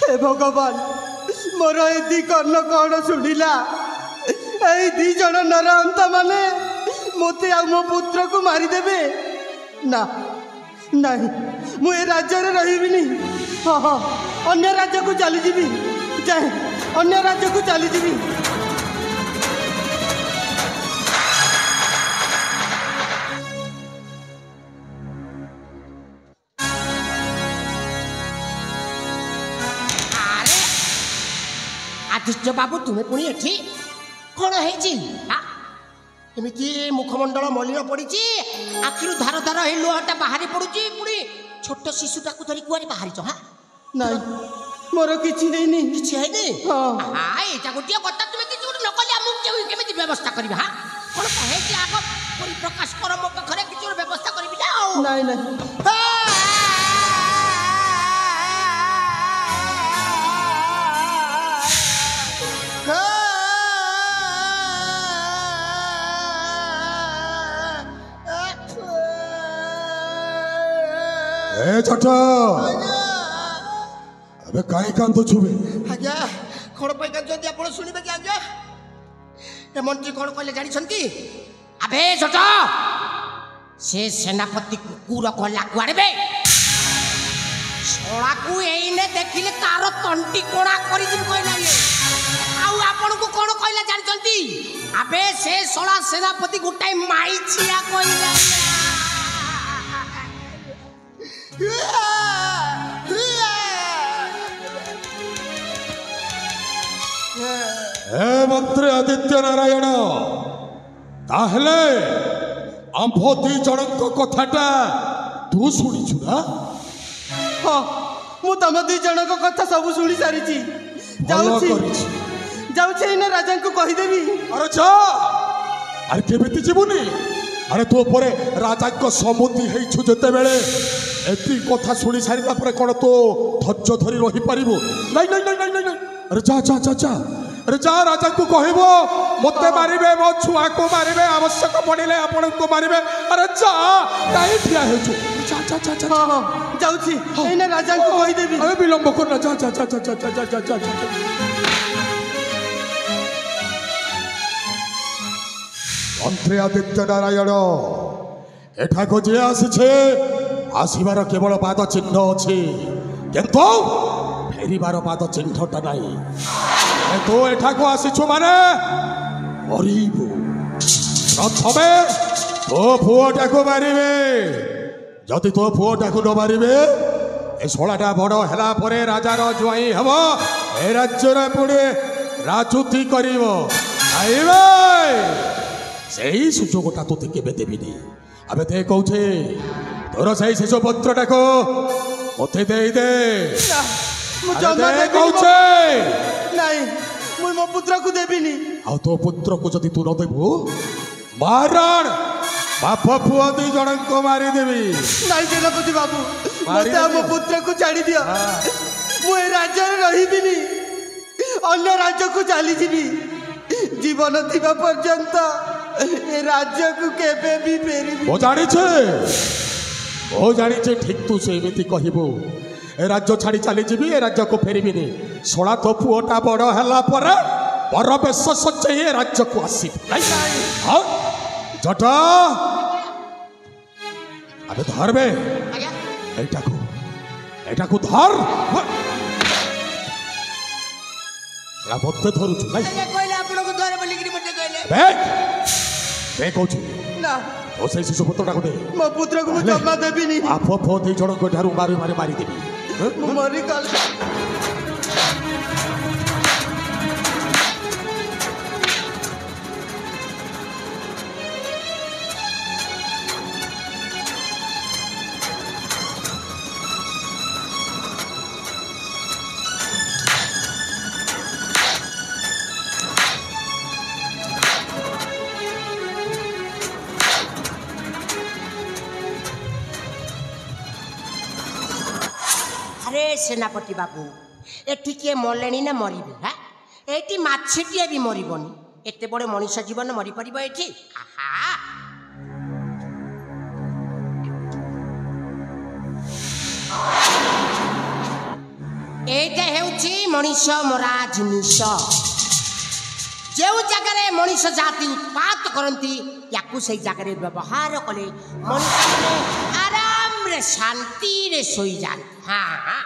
हे भगवान मोर ए दी कर्ण कौन शुणिला ए दी जन नरहंता माने मोते आ मो पुत्र को मारिदेवे ना नहीं मु ए राज्य रे रहिबिनी हाँ हाँ अन्य राज्य को चली जीवी जाए अन्य राज्य को चली जीवी
ଆଦିତ୍ୟ ବାବୁ ତୁମେ ପୁଣି ଏଠି କ'ଣ ହେଇଛି? ଏମିତି ମୁଖମଣ୍ଡଳ ମଳିନ ପଡ଼ିଛି, ଆଖିରୁ ଧାର ଧାର ହେଇ ଲୁହଟା ବାହାରି ପଡ଼ୁଛି, ପୁଣି ଛୋଟ ଶିଶୁଟାକୁ ଧରି କୁଆଡ଼େ ବାହାରିଛ?
ନାଇଁ ମୋର କିଛି ହେଇନି।
କିଛି ହେଇନି? ଏଇଟା ଗୋଟିଏ କଥା, ତୁମେ କିଛି ଗୋଟେ ନ କଲେ ଆମକୁ କେମିତି ବ୍ୟବସ୍ଥା କରିବି? କ'ଣ ହେଇଛି ଆଗ ପରିପ୍ରକାଶ କର ମୋ ପାଖରେ, କିଛି ଗୋଟେ ବ୍ୟବସ୍ଥା କରିବି ନା।
ନାଇଁ ନାଇଁ
ଛୋଟ ଏବେ କାହିଁ କାନ୍ଦୁଛୁ?
ଆଜ୍ଞା କ'ଣ ପାଇଁ କାନ୍ଦୁଛନ୍ତି ଆପଣ ଶୁଣିବେ କି? ଆଜ୍ଞା ଏ ମନ୍ତ୍ରୀ କ'ଣ କହିଲେ ଜାଣିଛନ୍ତି? ଆବେ ଛୋଟ, ସେ ସେନାପତି କୁକୁର ଗଲା କୁଆଡ଼େ? ଶଳାକୁ ଏଇନେ ଦେଖିଲେ ତାର ତଣ୍ଟି କଣା କରିଯିବି କହିଲା ଇଏ। ଆଉ ଆପଣଙ୍କୁ କ'ଣ କହିଲେ ଜାଣିଛନ୍ତି? ଆବେ ସେ ଶଳା ସେନାପତି ଗୋଟାଏ ମାଇଚିଆ କହିଲା।
ଏ ମନ୍ତ୍ରୀ ଆଦିତ୍ୟ ନାରାୟଣ, ତାହେଲେ ଆମ୍ଭ ଦି ଜଣଙ୍କ କଥାଟା ତୁ ଶୁଣିଛୁ ନା?
ହଁ ମୁଁ ତମ ଦି ଜଣଙ୍କ କଥା ସବୁ ଶୁଣି ସାରିଛି। ଯାଉଛି ଏଇନା ରାଜାଙ୍କୁ କହିଦେବି।
ଆରେ ଯା, ଆରେ କେମିତି ଯିବୁନି? ଆରେ ତୋ ପରେ ରାଜାଙ୍କ ସମୁଦି ହେଇଛୁ ଯେତେବେଳେ ଏତିକି କଥା ଶୁଣି ସାରିଲା ପରେ କ'ଣ ତୋ ଧୈର୍ଯ୍ୟ ଧରି ରହିପାରିବୁ? ନାଇଁ ନାଇଁ ନାଇଁ ନାଇଁ ନାଇଁ, ଆରେ ଯା ଯା ଯା ଯା, ଆରେ ଯା ରାଜାଙ୍କୁ କହିବ ମୋତେ ମାରିବେ, ମୋ ଛୁଆକୁ ମାରିବେ, ଆବଶ୍ୟକ ପଡ଼ିଲେ ଆପଣଙ୍କୁ ମାରିବେ। ଆରେ ଯା, କାହିଁ ଠିଆ ହେଉଛୁ? ଯା ଯା ଯା ଯା।
ହଁ ଯାଉଛି ଏଇନା ରାଜାଙ୍କୁ କହିଦେବି।
ଆରେ ବିଳମ୍ବ କରନା, ଯା ଯା ଯା ଯା ଯା ଯା ଯା ଯା। ମନ୍ତ୍ରୀ ଆଦିତ୍ୟ ନାରାୟଣ, ଏଠାକୁ ଯିଏ ଆସିଛେ ଆସିବାର କେବଳ ପାଦ ଚିହ୍ନ ଅଛି, କିନ୍ତୁ ଫେରିବାର ପାଦ ଚିହ୍ନଟା ନାହିଁ। ତୁ ଏଠାକୁ ଆସିଛୁ ମାନେ ମରିବୁ। ପ୍ରଥମେ ତୋ ପୁଅଟାକୁ ମାରିବେ। ଯଦି ତୋ ପୁଅଟାକୁ ନ ମାରିବେ, ଏ ଶଳାଟା ବଡ଼ ହେଲା ପରେ ରାଜାର ଜ୍ୱାଇଁ ହେବ, ଏ ରାଜ୍ୟରେ ପୁଣି ରାଜୁତି କରିବ। ଖାଇବେ ସେଇ ସୁଯୋଗଟା ତୋତେ କେବେ ଦେବିନି। ଏବେ ଦେ କହୁଛେ, ତୋର ସେଇ ଶିଶୁ ପୁତ୍ରଟାକୁ ମୋତେ ଦେଇଦେ। କହୁଛେ
ନାଇଁ, ମୁଁ ମୋ ପୁତ୍ରକୁ ଦେବିନି।
ଆଉ ତୋ ପୁତ୍ରକୁ ଯଦି ତୁ ନ ଦେବୁ, ମାରଣ ବାପ ପୁଅ ଦି ଜଣଙ୍କୁ ମାରିଦେବି।
ନାଇଁ ସେନାପତି ବାବୁ, ମୋତେ ଆମ ପୁତ୍ରକୁ ଛାଡ଼ି ଦିଅ। ମୁଁ ଏ ରାଜ୍ୟରେ ରହିବିନି, ଅନ୍ୟ ରାଜ୍ୟକୁ ଚାଲିଯିବି। ଜୀବନ ଥିବା ପର୍ଯ୍ୟନ୍ତ ଏ ରାଜ୍ୟକୁ କେବେ ବି ଫେରିବି।
ମୁଁ ଜାଣିଛେ ଠିକ୍ ତୁ ସେମିତି କହିବୁ। ଏ ରାଜ୍ୟ ଛାଡ଼ି ଚାଲିଯିବି, ଏ ରାଜ୍ୟକୁ ଫେରିବିନି। ଶଳା ତୋ ପୁଅଟା ବଡ଼ ହେଲା ପରେ ବର ବେଶ ସଜେଇ ଏ ରାଜ୍ୟକୁ ଆସିବୁ। ଜଟ ଆବେ ଧରବେ, ଏଇଟାକୁ ଧର। ମୋତେ ଧରୁଛୁ ନାଇଁ? କହୁଛୁ ଓ ସେଇ ଶିଶୁ ପୁତ୍ରଟାକୁ ଦେ।
ମୋ ପୁତ୍ରକୁ ମୁଁ ଜମା ଦେବିନି।
ବାପ ପୁଅ ଦି ଜଣଙ୍କ ଠାରୁ ମାରିଦେବି।
ମୁଁ ମରିଗଲି।
আরে সেনাপতি বাবু, এটি কিଏ মলেনি না মরিবে? হ্যাঁ, এটি মাছিটিଏ ବି মরিবনি। এতে বড় মଣିষ জীবন মরিপারিব এটি? আহা, এইটা ହେଉଛି ମଣିଷ ମରା ଜିନିଷ। ଯେଉଁ ଜାଗାରେ ମଣିଷ ଜାତି ଉତ୍ପାତ କରନ୍ତି, ୟାକୁ ସେଇ ଜାଗାରେ ବ୍ୟବହାର କଲେ ମଣିଷମାନେ ଆରାମରେ ଶାନ୍ତିରେ ଶୋଇଯାଆନ୍ତି। ହଁ ହଁ,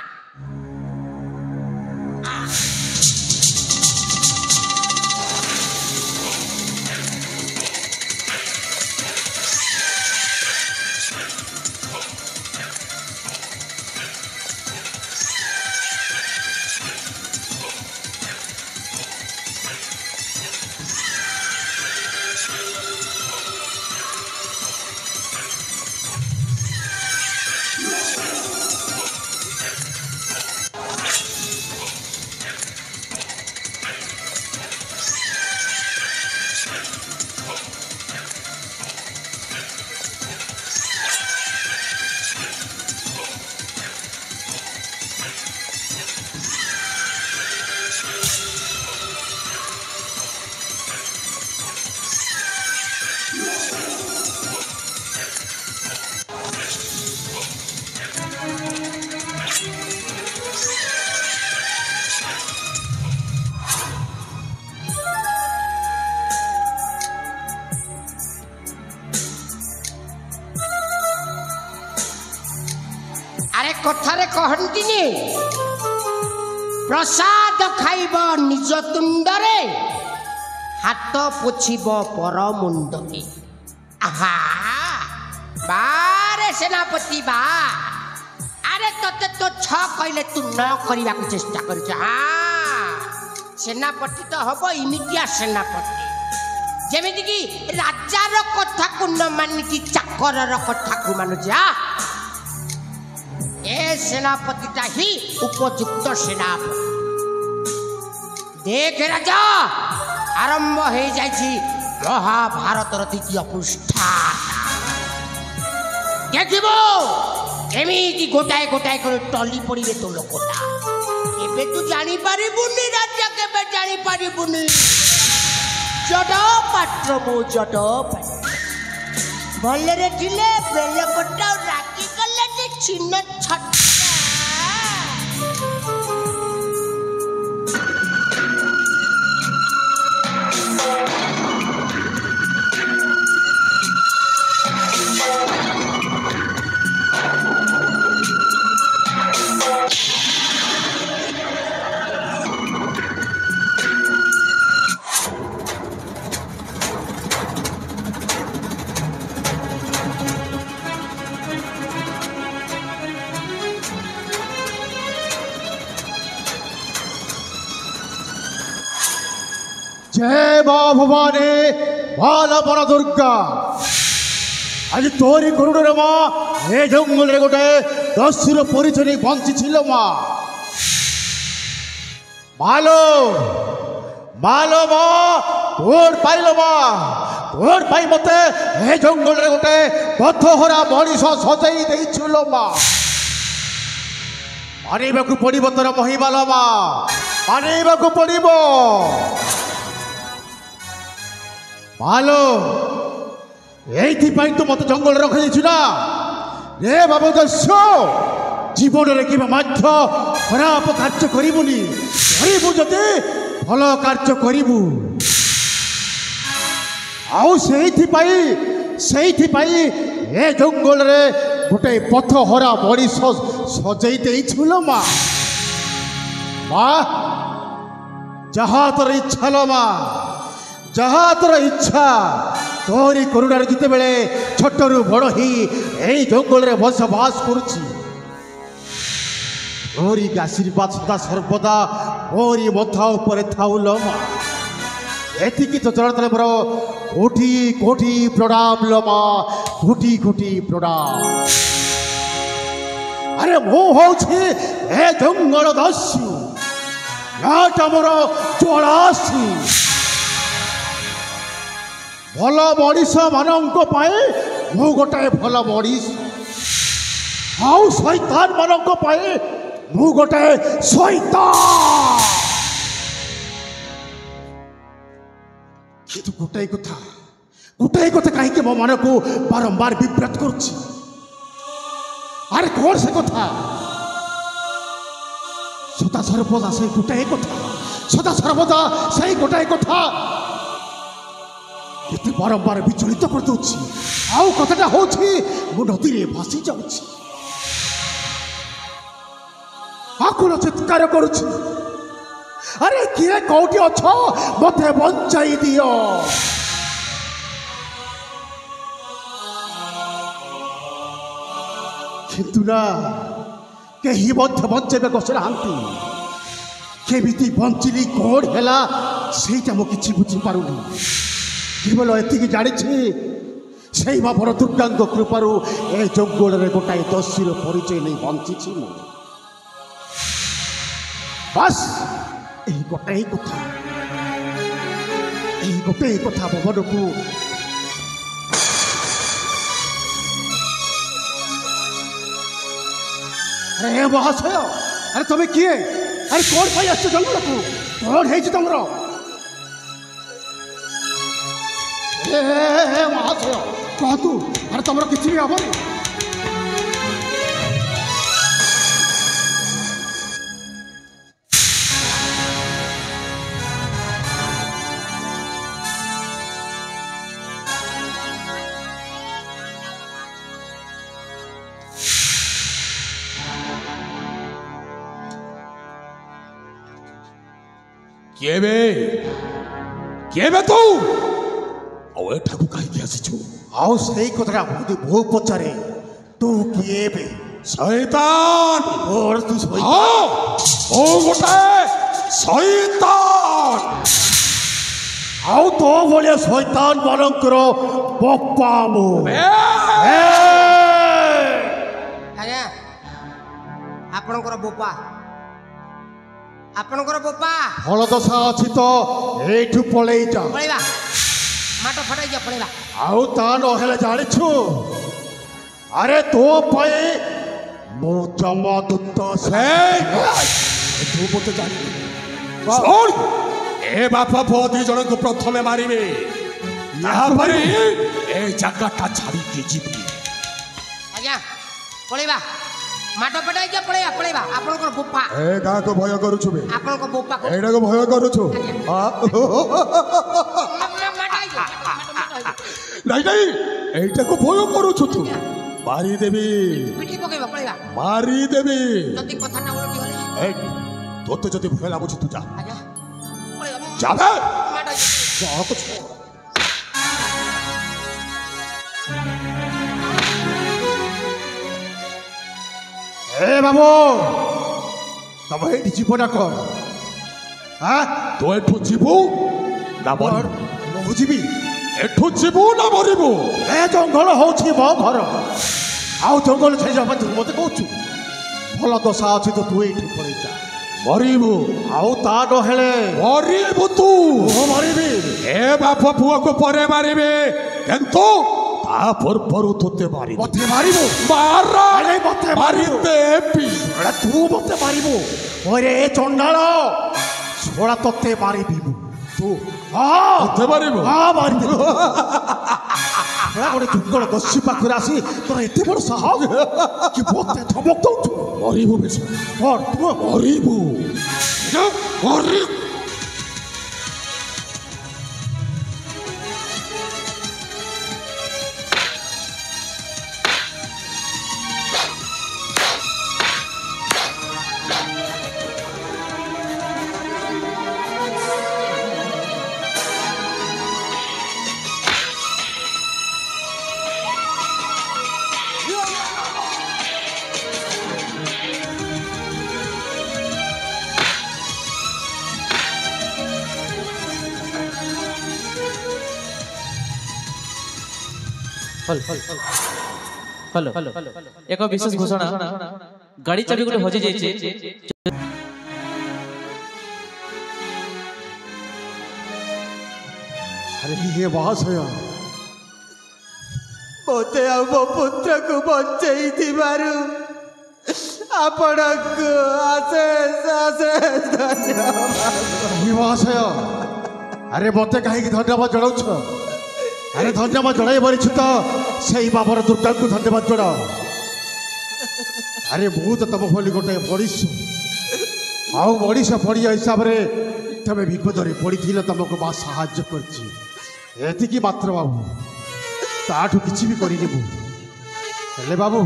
कथारे कहंतिनी प्रसाद खाइब निज तुंडरे हाथ पोछिब पर मुंडके। आहा बारे सेनापति बा अरे तते तो छ कहले तू न करबा को चेष्टा कर। सेनापति तो हम इमितिया सेनापति जेमिति कि राजार कथा को न मानिकी चाकर कथा को मान जा। ए सेनापतिटा ही उपयुक्त सेनापति। देख राजा आरंभ हो जाइछि महाभारतर द्वितीय पृष्ठा। देखिबो एमिति गोटाए गोटाए कर टली पड़िबे तो लोकटा। एबे तू जानी पारिबुनी राजा केबे जानी पारिबुनी। जड पात्र मो जड भलरे थिले बेल कोटा राखी कले नी छिन्न छट।
जय माँ भवानी बाला बड़ा दुर्गा आज तोरी करुण रे माँ ए जंगल रे गोटे दस्युर परिचय नहीं बंची छिलो माँ। मालो मालो माँ तोर पाइलो माँ तोर पाई मते ए जंगल रे गोटे पथहरा मनीष सजाई देई छिलो माँ। मानिबाकू पड़िबो तोर महिमालो माँ मानिबाकू पड़िबो। मालो एथि तू मत जंगल रखी ना रे बाबू दस्यु जीवन रे कि खराब कार्य करिबुनी करिबु जदि भल कार्य करिबु आउ सेइथि पाई ए जंगल रे गोटे पथ हरा मनीष सजाई देइछुलो माँ। माँ जहा तोर इच्छा लो माँ जहा तोर इच्छा तोरी करुणार जिते बेले छोटरू बड़ ही यही जंगल रे बसवास करुछि तोरी आशीर्वाद सदा सर्वदा मोरी मथा उपरे थाउलो माँ। एतिकी तो चरण तले मोर कोटी कोटी प्रणाम लो माँ कोटी कोटी प्रणाम। अरे मु होछि ए जंगल दस्यु याटा मोर ज्वालासी भल मनीष मानक मु गोटाए भल मनीष आउ शैतान मानक मु गोटाए शैतान। किंतु गोटाए कथा कहीं मो मन को बारंबार विव्रत करुछि। अरे कौन से कथा सदा सर्वदा से गोटाए कथा सदा सर्वदा से गोटाए कथा ये बारंबार विचलित कर दूची आउ कथाटा होछि मु नदी रे भासी जाउछि आकुल चित्कार करुछि। अरे किए कोठी अछो मते बंचाई दियो। किंतु ना केही मध्य बंचेबे कसरा हांती केमिति बंचिली कोड हैला सेटा मो किछि बुझी पारुनी। केवल एतिकी जानी से माँ बड़ दुर्गा कृपार ए जंगल रे गोटाए दस्युर परिचय नहीं बंची बस यही गोटाए कथा भवन को अरे महाशय अरे तुम्हें किए अरे कौन पाई आस जंगल को कौन है तुमर महाशय कहतु अरे तुमर किसी भी हबनी କେବେ କେବେ ତୁ ଆଉ ଏଠାକୁ କାହିଁକି ଆସିଛୁ?
ଆଉ ସେଇ କଥାଟା ବହୁତ ବୋଉ ପଚାରେ ତୁ କିଏ ବେ?
ଶୈତାନ।
ମୋର ତୁ
ହଁ ମୁଁ ଗୋଟେ ଶୈତାନ।
ଆଉ ତୋ ଭଳିଆ ଶୈତାନ ମାନଙ୍କର ବପା ମୁଁ।
ଆଜ୍ଞା ଆପଣଙ୍କର ବୋପା
ଫଳ ଦଶା ଅଛି ତ ଏଇଠୁ ପଳେଇ ଯା।
ପଳେଇବା ମାଟ ଫଟାଇ ଯା ପଳେଇବା।
ଆଉ ତା ନହେଲେ ଜାଣିଛୁ ଆରେ ତୋ ପାଇଁ ମୁଁ ଯମଦୂତ
ତୁ ମତେ ଜାଣିବୁ। ଶୁଣ ଏ ବାପା ପୁଅ ଦି ଜଣଙ୍କୁ ପ୍ରଥମେ ମାରିବେ ତାପରେ ଏ ଜାଗାଟା ଛାଡ଼ିକି ଯିବି।
ଆଜ୍ଞା ପଳେଇବା ମାଟ ଫଟାଇ ଯା ପଳେଇବା ଆପଣଙ୍କର ବୋପା
ଏ ଗାଁକୁ ଭୟ କରୁଛୁ ବେ?
ଆପଣଙ୍କ ବୋପା
ଏଇଟାକୁ ଭୟ କରୁଛୁ? ନାଇଁ ନାଇଁ ଏଇଟାକୁ ଭୟ କରୁଛୁ ତୁ? ମାରିଦେବି
ପିଠି ପକେଇବା ପଳେଇବା
ମାରିଦେବି।
ଯଦି କଥାଟା ଓଲଟି ଗଲେ
ତୋତେ ଯଦି ଭୟ ଲାଗୁଛି ତୁ ଯା।
ଆଜ୍ଞା ପଳେଇବା
ଯା ବେ।
ମାଟ
ଏ ବାବୁ ତମ ଏଇଠି ଯିବ ନା କଣ?
ତୁ ଏଠୁ ଯିବୁ ନା ମରିବୁ?
ମୁଁ ଯିବି।
ଏଠୁ ଯିବୁ ନା ମରିବୁ?
ଏ ଜଙ୍ଗଲ ହଉଛି ମୋ ଘର ଆଉ ଜଙ୍ଗଲ ଛାଡ଼ିବା ପାଇଁ ତୁ ମତେ କହୁଛୁ? ଭଲ ଦଶା ଅଛି ତ ତୁ ଏଇଠୁ ପଳେଇ ଯା।
ମରିବୁ
ଆଉ ତା ନହେଲେ
ମରିବୁ ତୁ।
ମୁଁ ମରିବି।
ଏ ବାପ ପୁଅକୁ ପରେ ମାରିବେ କିନ୍ତୁ ତା ପୂର୍ବରୁ ତୋତେ ମାରିବୁ।
ମତେ ମାରିବୁ?
ମାର
ମତେ
ମାରିଦେବି।
ତୁ ମତେ ମାରିବୁ? ଓରେ ଚଣ୍ଡାଳ ଛୋଡ଼ା ତତେ ମାରିବି ମୁଁ। ତୁ
ତୋତେ ମାରିବୁ?
ମାରିଦେବି। ଗୋଟେ ଜଙ୍ଗଲ ଦସ୍ୟୁ ପାଖରେ ଆସି ତୋର ଏତେ ବଡ଼ ସାହସ କି ମତେ ଧମକ ଦଉଛୁ?
ମରିବୁ ବେଶ ମରିବୁ ମରିବୁ।
हेलो एक विशेष घोषणा गाड़ी चाबी गोटे हजि जाइए।
अरे ये महाशय
ମୋତେ ଆଉ ମୋ ପୁତ୍ରକୁ ବଞ୍ଚେଇ ଥିବାରୁ ଆପଣଙ୍କୁ ଅଶେଷ ଅଶେଷ ଧନ୍ୟବାଦ।
महाशय अरे मत कहीं धन्यवाद जनाऊछ? अरे धन्यवाद जन पारिछु तो से बाबर दुर्गा को धन्यवाद जन। अरे मु तो तुम भली गोटे मनीष आउ मनीष पड़िया हिसाब से तुम विपद में पड़ी तुमको माँ साहाଯ୍य करती मात्र बाबू ताठू किसी भी करनी हेले बाबू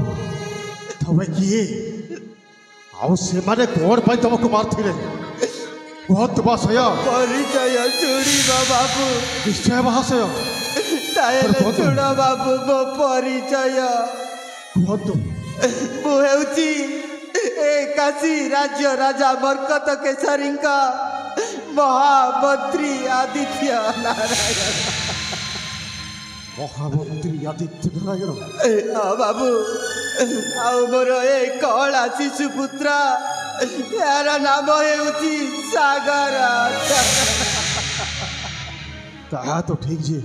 तुम किए आउ से माने कौन पाई तुमको मारथिले बहुत महाशय?
ପରିଚୟ ଶୁଣିବ ବାବୁ।
निश्चय महाशय
ତାହେଲେ ଶୁଣ ବାବୁ ମୋ ପରିଚୟ।
କୁହନ୍ତୁ।
ମୁଁ ହେଉଛି ଏ କାଶୀ ରାଜ୍ୟ ରାଜା ମର୍କତ କେଶରୀଙ୍କ ମହାମନ୍ତ୍ରୀ ଆଦିତ୍ୟ ନାରାୟଣ।
ମହାମନ୍ତ୍ରୀ ଆଦିତ୍ୟ ନାରାୟଣ?
ହଁ ବାବୁ। ଆଉ ମୋର ଏ କଳା ଶିଶୁ ପୁତ୍ର यार नाम हेउची सागर।
ता तो ठीक जी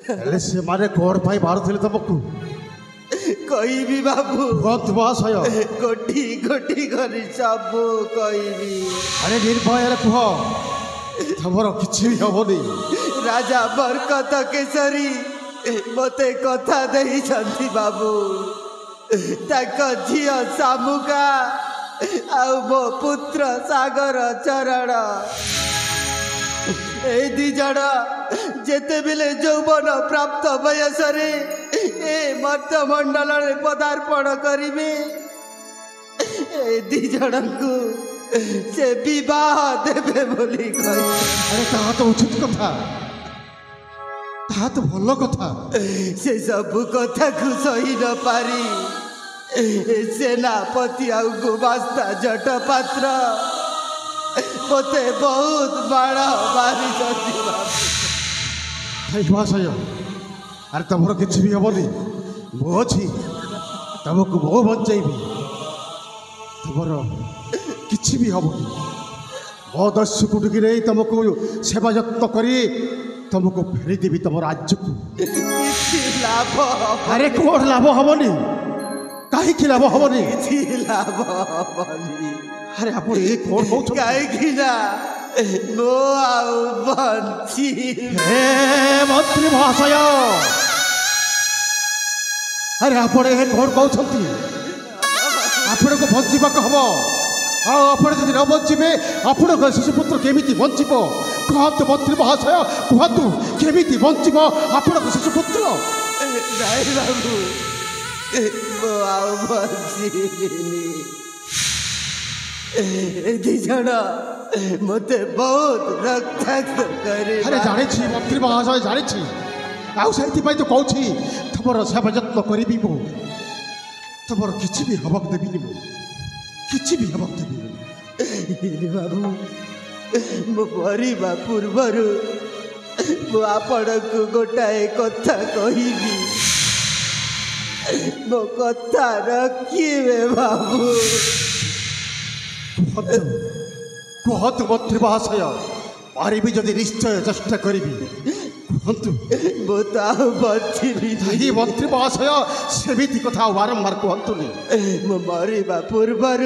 हेले से मारे कोर भाई मारुथिले तुमको
कहबी बाबू
बहुत महाशय
गोटी गोटी करी सब कहबी।
अरे निर्भय कह तमर किछि भी हबनी।
राजा बरकत केसरी मते कथा देई छथि बाबू ताक झियो सामुका आउ मो पुत्र सागर चरण ए दी जण जेते बेले यौवन प्राप्त वयस रे ए मर्त मंडल रे पदार्पण करिवे ए दी जण को से विवाह देवे बोली कही
अरे ताहा तो उचित कथा ताहा तो भल कथा
से सब कथा को सही न पारी सेनापति आउ गुमास्ता जट पात्र मते बहुत बड़ा मारी
महाशय अरे तुमर किसी भी हेनी मो अच्छी तुमको मो बचेबी तुमर किसी भी हेनी मो दस्यु कुटुकी नहीं तुमको सेवा जत्न करी तुमको फेरीदेवी तुम राज्य को
लाभ
अरे कौन लाभ हेनी कहीं लाभ हेनी
लाभ हबनी
अरे आप कौन कौन
कहीं मो आउ बंची
हे मंत्री महाशय अरे आप कौन कहते आपण को बचाक हम आप न बचे आपण शिशुपुत्र केमी बचब कहतु मंत्री महाशय कहतु केमी बचब आपण शिशुपुत्र
नहीं बाबू मो आउ बंचीनी दिजण मते बहुत रक्ताक्त करे
अरे जानी मंत्री महाशय जानी आउ से तो कहूँ तुम सेवा जत्न करी मु तुम किसी भी हबक देवी मु किसी भी हबक देवी
बाबू मो परिवा पूर्वर मो आपण को गोटाए कथा कहबी मो कथा रखिए बाबू
कहतु मंत्री महाशय पारि जदि निश्चय चेष्टा करी कहतु
मो तो बची
मंत्री महाशय सेमिति कथा बारंबार कहतुनि
मो मरिबा पूर्वर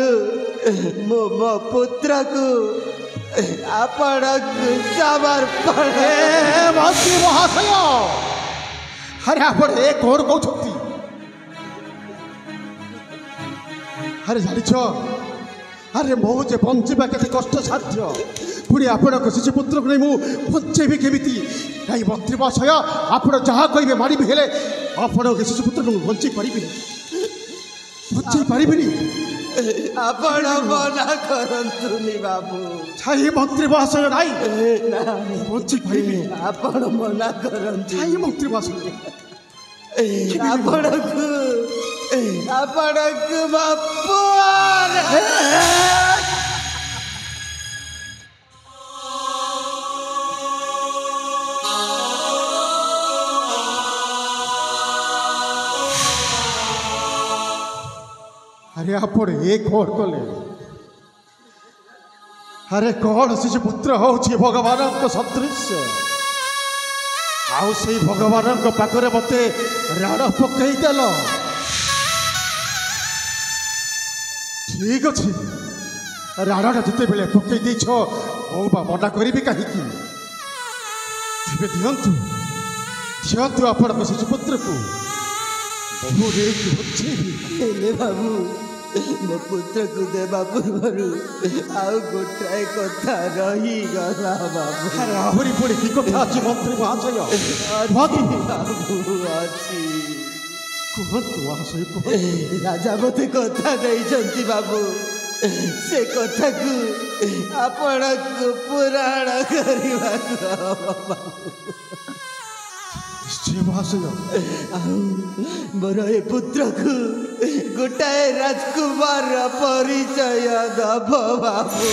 मो मो पुत्र को आपण समर्पण
मंत्री महाशय अरे आप कौन कहते अरे जान अरे मो जे बंचा के कष्ट साध्य पुणी आपण शिशुपुत्र को नहीं बचेबी केमी कहीं मंत्री महाशय आप जहाँ कहे मारिबी हेले आपण शिशुपुत्र को बचे पारि बचे पारि
आपण मना करंतुनी बाबू
छाई मंत्री महाशय नहीं बचे पारि
आपण मना करंतु
छाई मंत्री महाशय
आपण को बापुआर
अरे आप कौन कले अरे कौन शिशुपुत्र हूँ भगवान सदृश आउ से भगवान पाखरे मत राण पकईदेल ठीक अच्छे राणा जिते बेले पकई देछ मो बा मना करी कहीं दिंतु दिंतु आपण शिशुपुत्र को बहु बचेबी
बाबू मो पुत्र को देवा पूर्वर आउ गोटाए कथा रही गला बाबू
अरे आहरी पुणी की कथा अच्छी मंत्री महाशय
बाबू अच्छी
कहतु महाशय कहतु
राजा मते कथा देइछंती बाबू से कथा को आपण को पुराण करवा
निश्चय महाशय
मोर ए पुत्र को गोटाए राजकुमार परिचय दब बाबू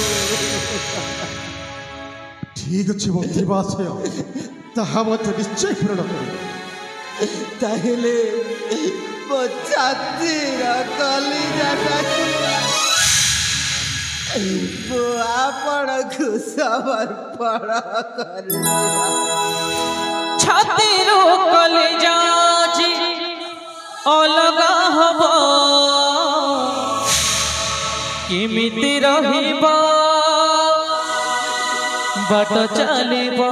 ठीक अच्छे मंत्री महाशय ताहा मत निश्चय पूर्ण कर
ताहले मो छातीर कलिजाटाकु मो आपण को समर्पण करी
छातीर कलिजा जी अलगा हब केमिति रहिबा बाट चलिबा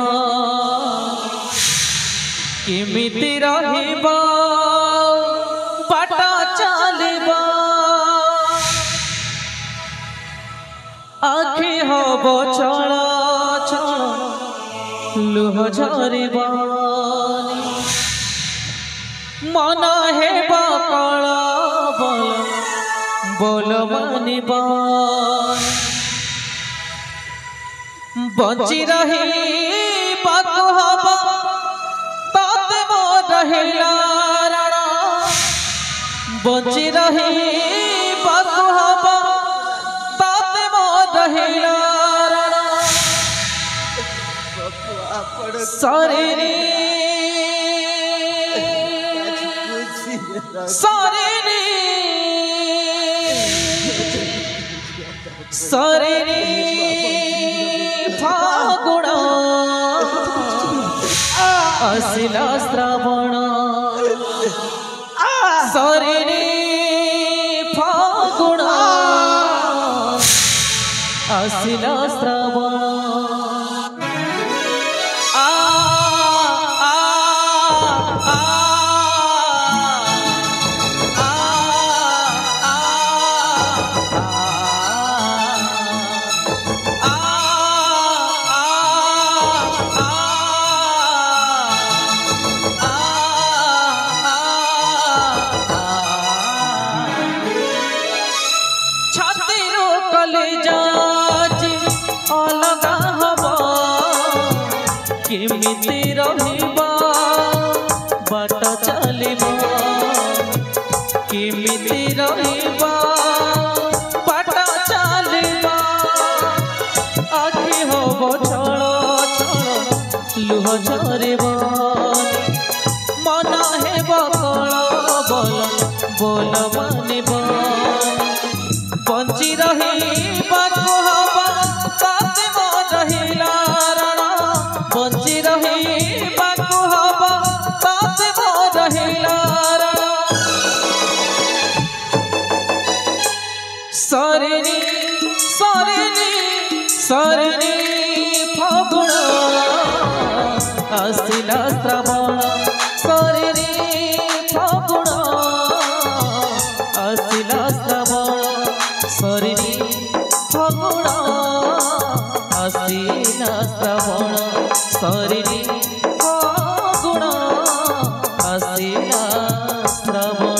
केमिति रहिबा बाट चलिबा आखि हब छल छल लुह झरिबा मन हेबा कल बल बल मानिबा बंची रही बाको हबा ताते मो रहिला रण बंची रही बाको हबा ताते मो रहिला रण सारे रे सारे रे सारे रे फागुण असिला श्रावण सारे रे फागुण असिला श्रावण अलगा हवा केमिति रहिबा बाट चलिबा केमिति रहिबा बाट चलिबा आखि हब छळ छळ लुह झरिबा मन हेब कळ बल बोल मानिबा बंची रही बाको हबा ताते मो रहिला रण बंची रही बाको हबा ताते मो रहिला रण सरेनी सरेनी सरेनी फागुण आसिला श्रावण सरेनी फागुण आसिला श्रावण सरिनी फागुण आसिला श्रावण सरिनी फागुण आसिला श्रावण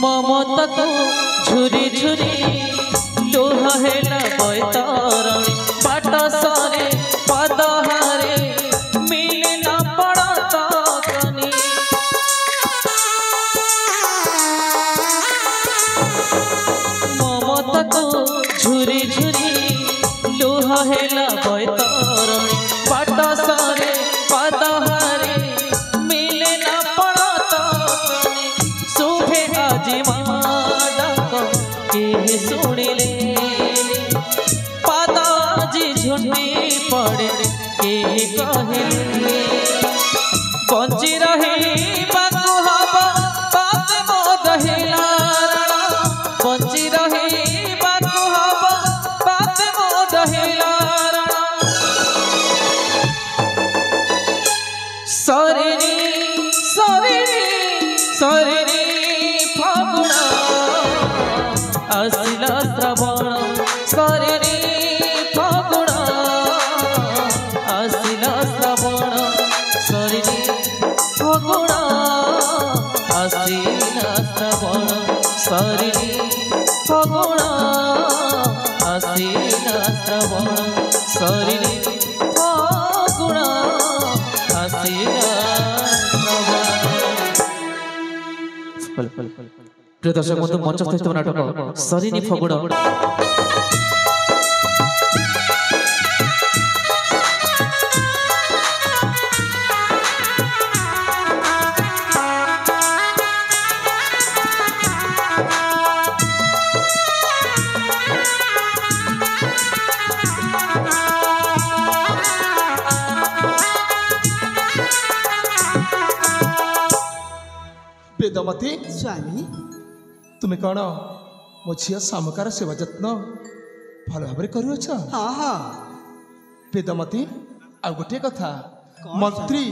ममता को झुरी झुरी लोह हेला बैतरणी बाट सारे पदहारे मिले न पड़ता कनी ममता को झुरी झुरी लोह हेला बैतरणी बाट सारे पदहारे मिले न पड़ता कनी शुभे आज माडक के सुनिले पादाजी झुंडी पड़े के कहले बंची रही बाको हबा ताते मो रहिला रण बंची रही बाको हबा ताते मो रहिला रण सरेनी सरेनी सरेनी फागुण आसिला श्रावण सरेनी फागुण आसिला श्रावण सरेनी फागुण आसिला श्रावण सरेनी फागुण आसिला श्रावण सरेनी फागुण आसिला श्रावण প্রিয় দর্শক বন্ধু মঞ্চস্থিত নাটক সরিনি ফগুণ
बेदमती
स्वामी
तुम्हें कौन मो झील शामुकार सेवा जत्न भल भाव करुच
हाँ हाँ
बेदमती आ गोटे कथा
कौन
मंत्री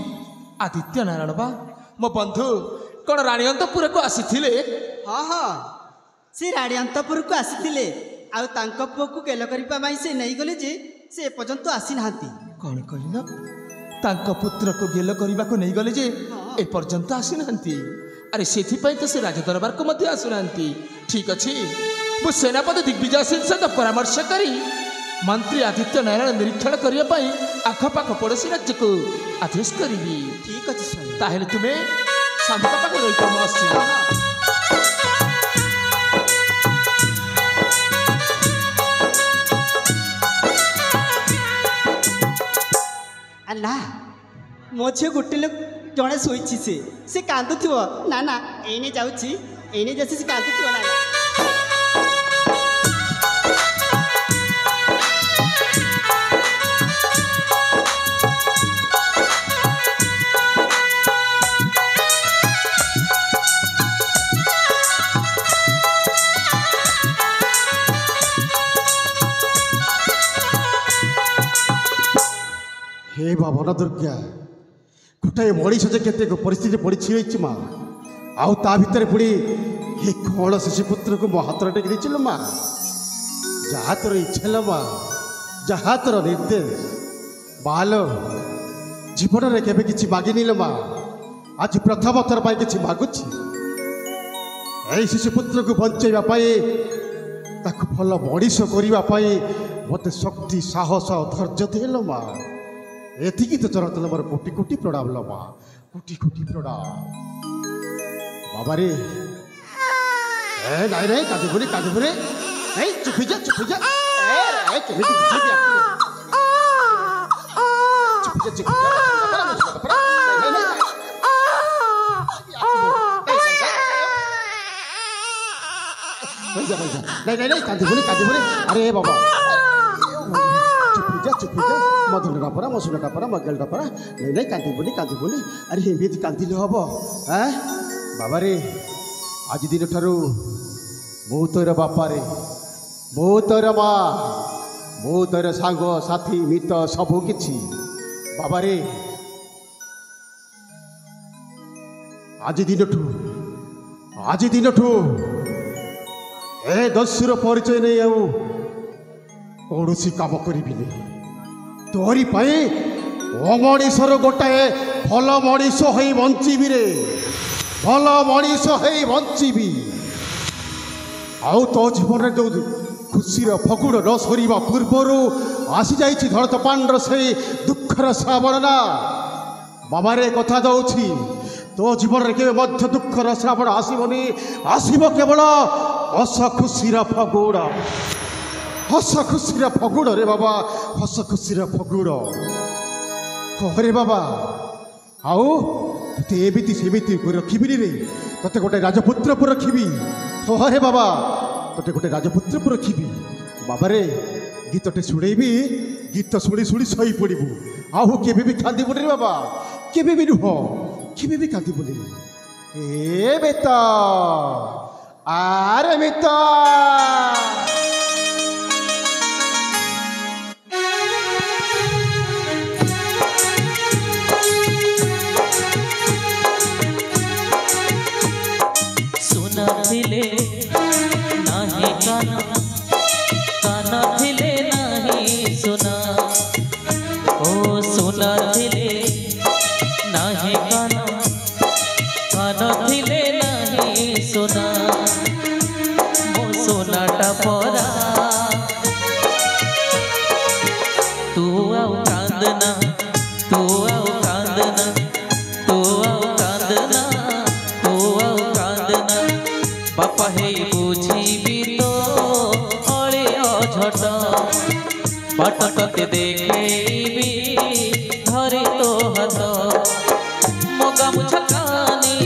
आदित्य नारायण बा मो बंधु कौन राणी अंतपुर को आसी
हाँ हाँ से राणी अंतपुर को आसी आउ तांको पुओ को गेल करिपा माई से नहीं गले जे से एपर्यंत आसी नाहांती
कौन कहल तांको पुत्र को गेल करने को नहीं गले जे ए पर्यंत आसी नांती अरे से तो से राजदरबार को मध्य आसुना ठीक अच्छे मु सेनापति दिग्विजय सिंह सहित परामर्श करी मंत्री आदित्य नारायण निरीक्षण करने आखपाख पड़ोशी राज्य को आदेश करी
ठीक अच्छे स्वामी
ताहले तुम्हें शामुका पाख रही कम आसी
ना मो झील गोटे लोक जड़े शोची से कांदुव ना ना एने जाऊँगी एने जैसे से कांदुव ना ना
हे भावना दुर्गा गोटे मनीष जे केते परिस्थिति पड़ी माँ आउ ता भितर पुणी ये कौन शिशुपुत्र को मो हाथ टेक देल माँ जहाँ तोर इच्छा माँ जहाँ तोर निर्देश बाल जीवन में केवे कि मागिनी माँ आज प्रथम थर पर कि मागुची यही शिशुपुत्र को बचाई भल मनीष करने मत शक्ति साहस धैर्य देल माँ एतिकी तो चरण मोर कोटि कोटि प्रणाम लो माँ कोटि कोटि प्रणाम बाबा रे ए नाई रे कादी बोले ए चुप जा ए केमिति बुझेबी आपको चुप जा नहीं कादी बोले अरे बाबा चुप जा मधुर डापरा मसुर डापरा मगल डापरा नहीं कांदी बोली अरे एमती कांदिले हम हाँ बाबा रे आज दिन ठारू मु तोर बापा रे मु तोर माँ मु तोर सांग साथी मित सबू किछि बाबा रे आज दिन ठू ए दस्युर परिचय नहीं आउ कौन काम करी तोरी अमणीषर गोटाए भल मनीष हो बंचीबी रे भल मनीष हो बंचीबी आउ तो जीवन में जो खुशीर फगुण न सरीवा पूर्वर आसी जाइछि धरत पांडर से दुखर श्रावण ना बाबा रे कथा दउछि तो जीवन में केवे मध्य दुखर श्रावण आसबनी आसब केवल हस खुशीर फगुण हस खुशीर फगुण रे बाबा हस खुशीर फगुण रे बाबा आउ ते एमिति सेमिति रखी रे ते गोटे राजपुत्र को रखी रे बाबा ते गोटे राजपुत्र को रखी बाबा रे गीतटे शुणेबी गीत शुणी शुणी शई पड़ू आउ केबे भी कांदी रे बाबा केबे भी नुह केबे भी कांदी ए बेता आरे बेता
ଥିଲେ ନାହିଁ କାନ ଥିଲେ ନାହିଁ ସୁନା ଓ ସୁନା ଥିଲେ ନାହିଁ କାନ ଥିଲେ ନାହିଁ ସୁନା ମୋ ସୁନାଟା ପରା ତୁ ଆଉ କାନ୍ଦନା ତୁ ଆଉ କାନ୍ଦନା ତୁ ଆଉ କାନ୍ଦନା ତୁ ଆଉ କାନ୍ଦନା तते देखेबी धरे तो हाथ मोगा मुछकानी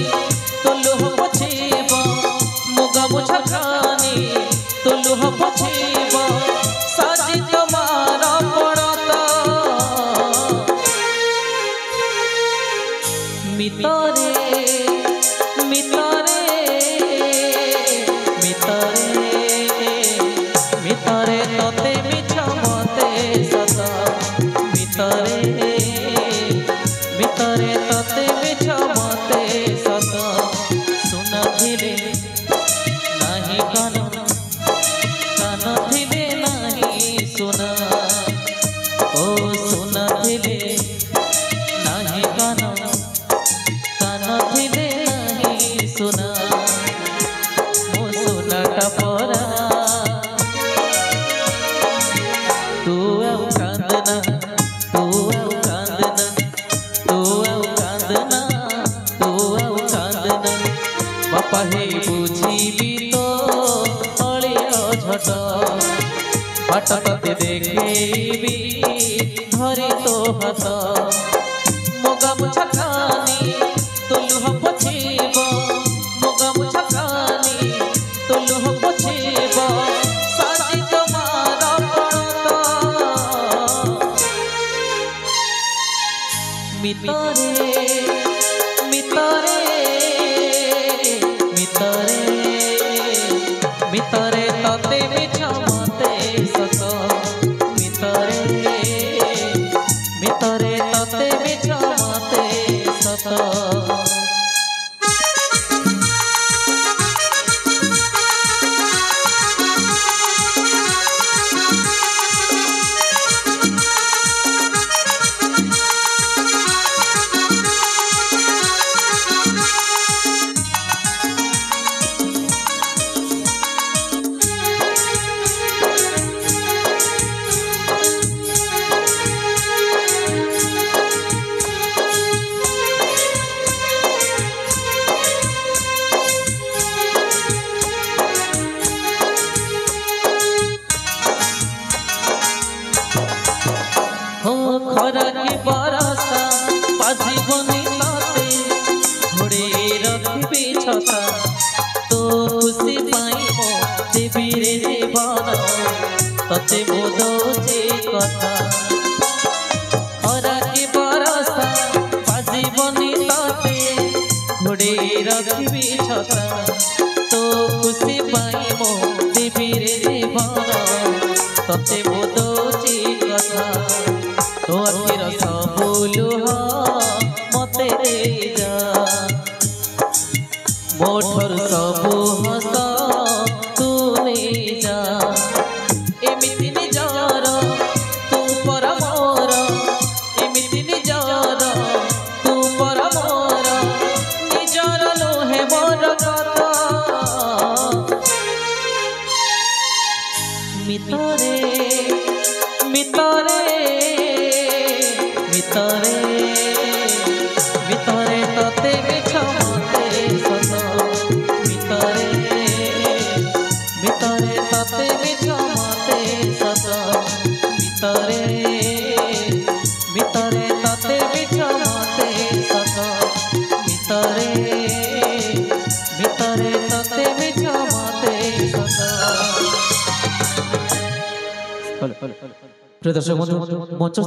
तो लुह पछेब मोगा मुछकानी तो लुह पछेब साजी तुम्हारा पड़ता मितरे मितरे मितरे मितरे तते मिछ मते सत मितरे मितरे तते मिछ मते सत सुन धिले नाही कान कान धिले नाही सुन ओ सुन धिले नाही कान कान धिले नाही सुन मो सुनटा परा तू आउ कांदना तू आउ कांदना तू आउ कांदना तू आउ कांदना बापा हे बुझीबी तो अलियो झट बाट तते देखेबी धरे तो हाथ मोगा मुछकानी तो लुह पछेब मोगा मुछकानी तो लुह पछेब साजी तुम्हारा पड़ता मितरे मितरे मितरे मितरे तते मिछ मते सत मितरे मितरे तते मिछ मते सत हो खरा की बरसा बाजीबनी तते घोड़े रखबी छता तो खुशी पाई मो देवी रे जीवन तते बोधोचे कथा खरा की बरसा बाजीबनी तते घोड़े रखबी छता तो खुशी पाई मो देवी रे जीवन तते बोधोचे कथा तो अखिर सबु लुह मते दे जा मोठर सबु हस तू नहीं जा एमिति निजार तू पर मोर एमिति निजार तू पर मोर निजार लोहे मोर कथा मितरे मितरे मितरे मितरे तते मिछ मते सत मितरे मितरे तते मिछ मते सत मितरे मितरे तते मिछ मते सत मितरे मितरे तते मिछ मते सत प्रिय दर्शक बंधु मंच से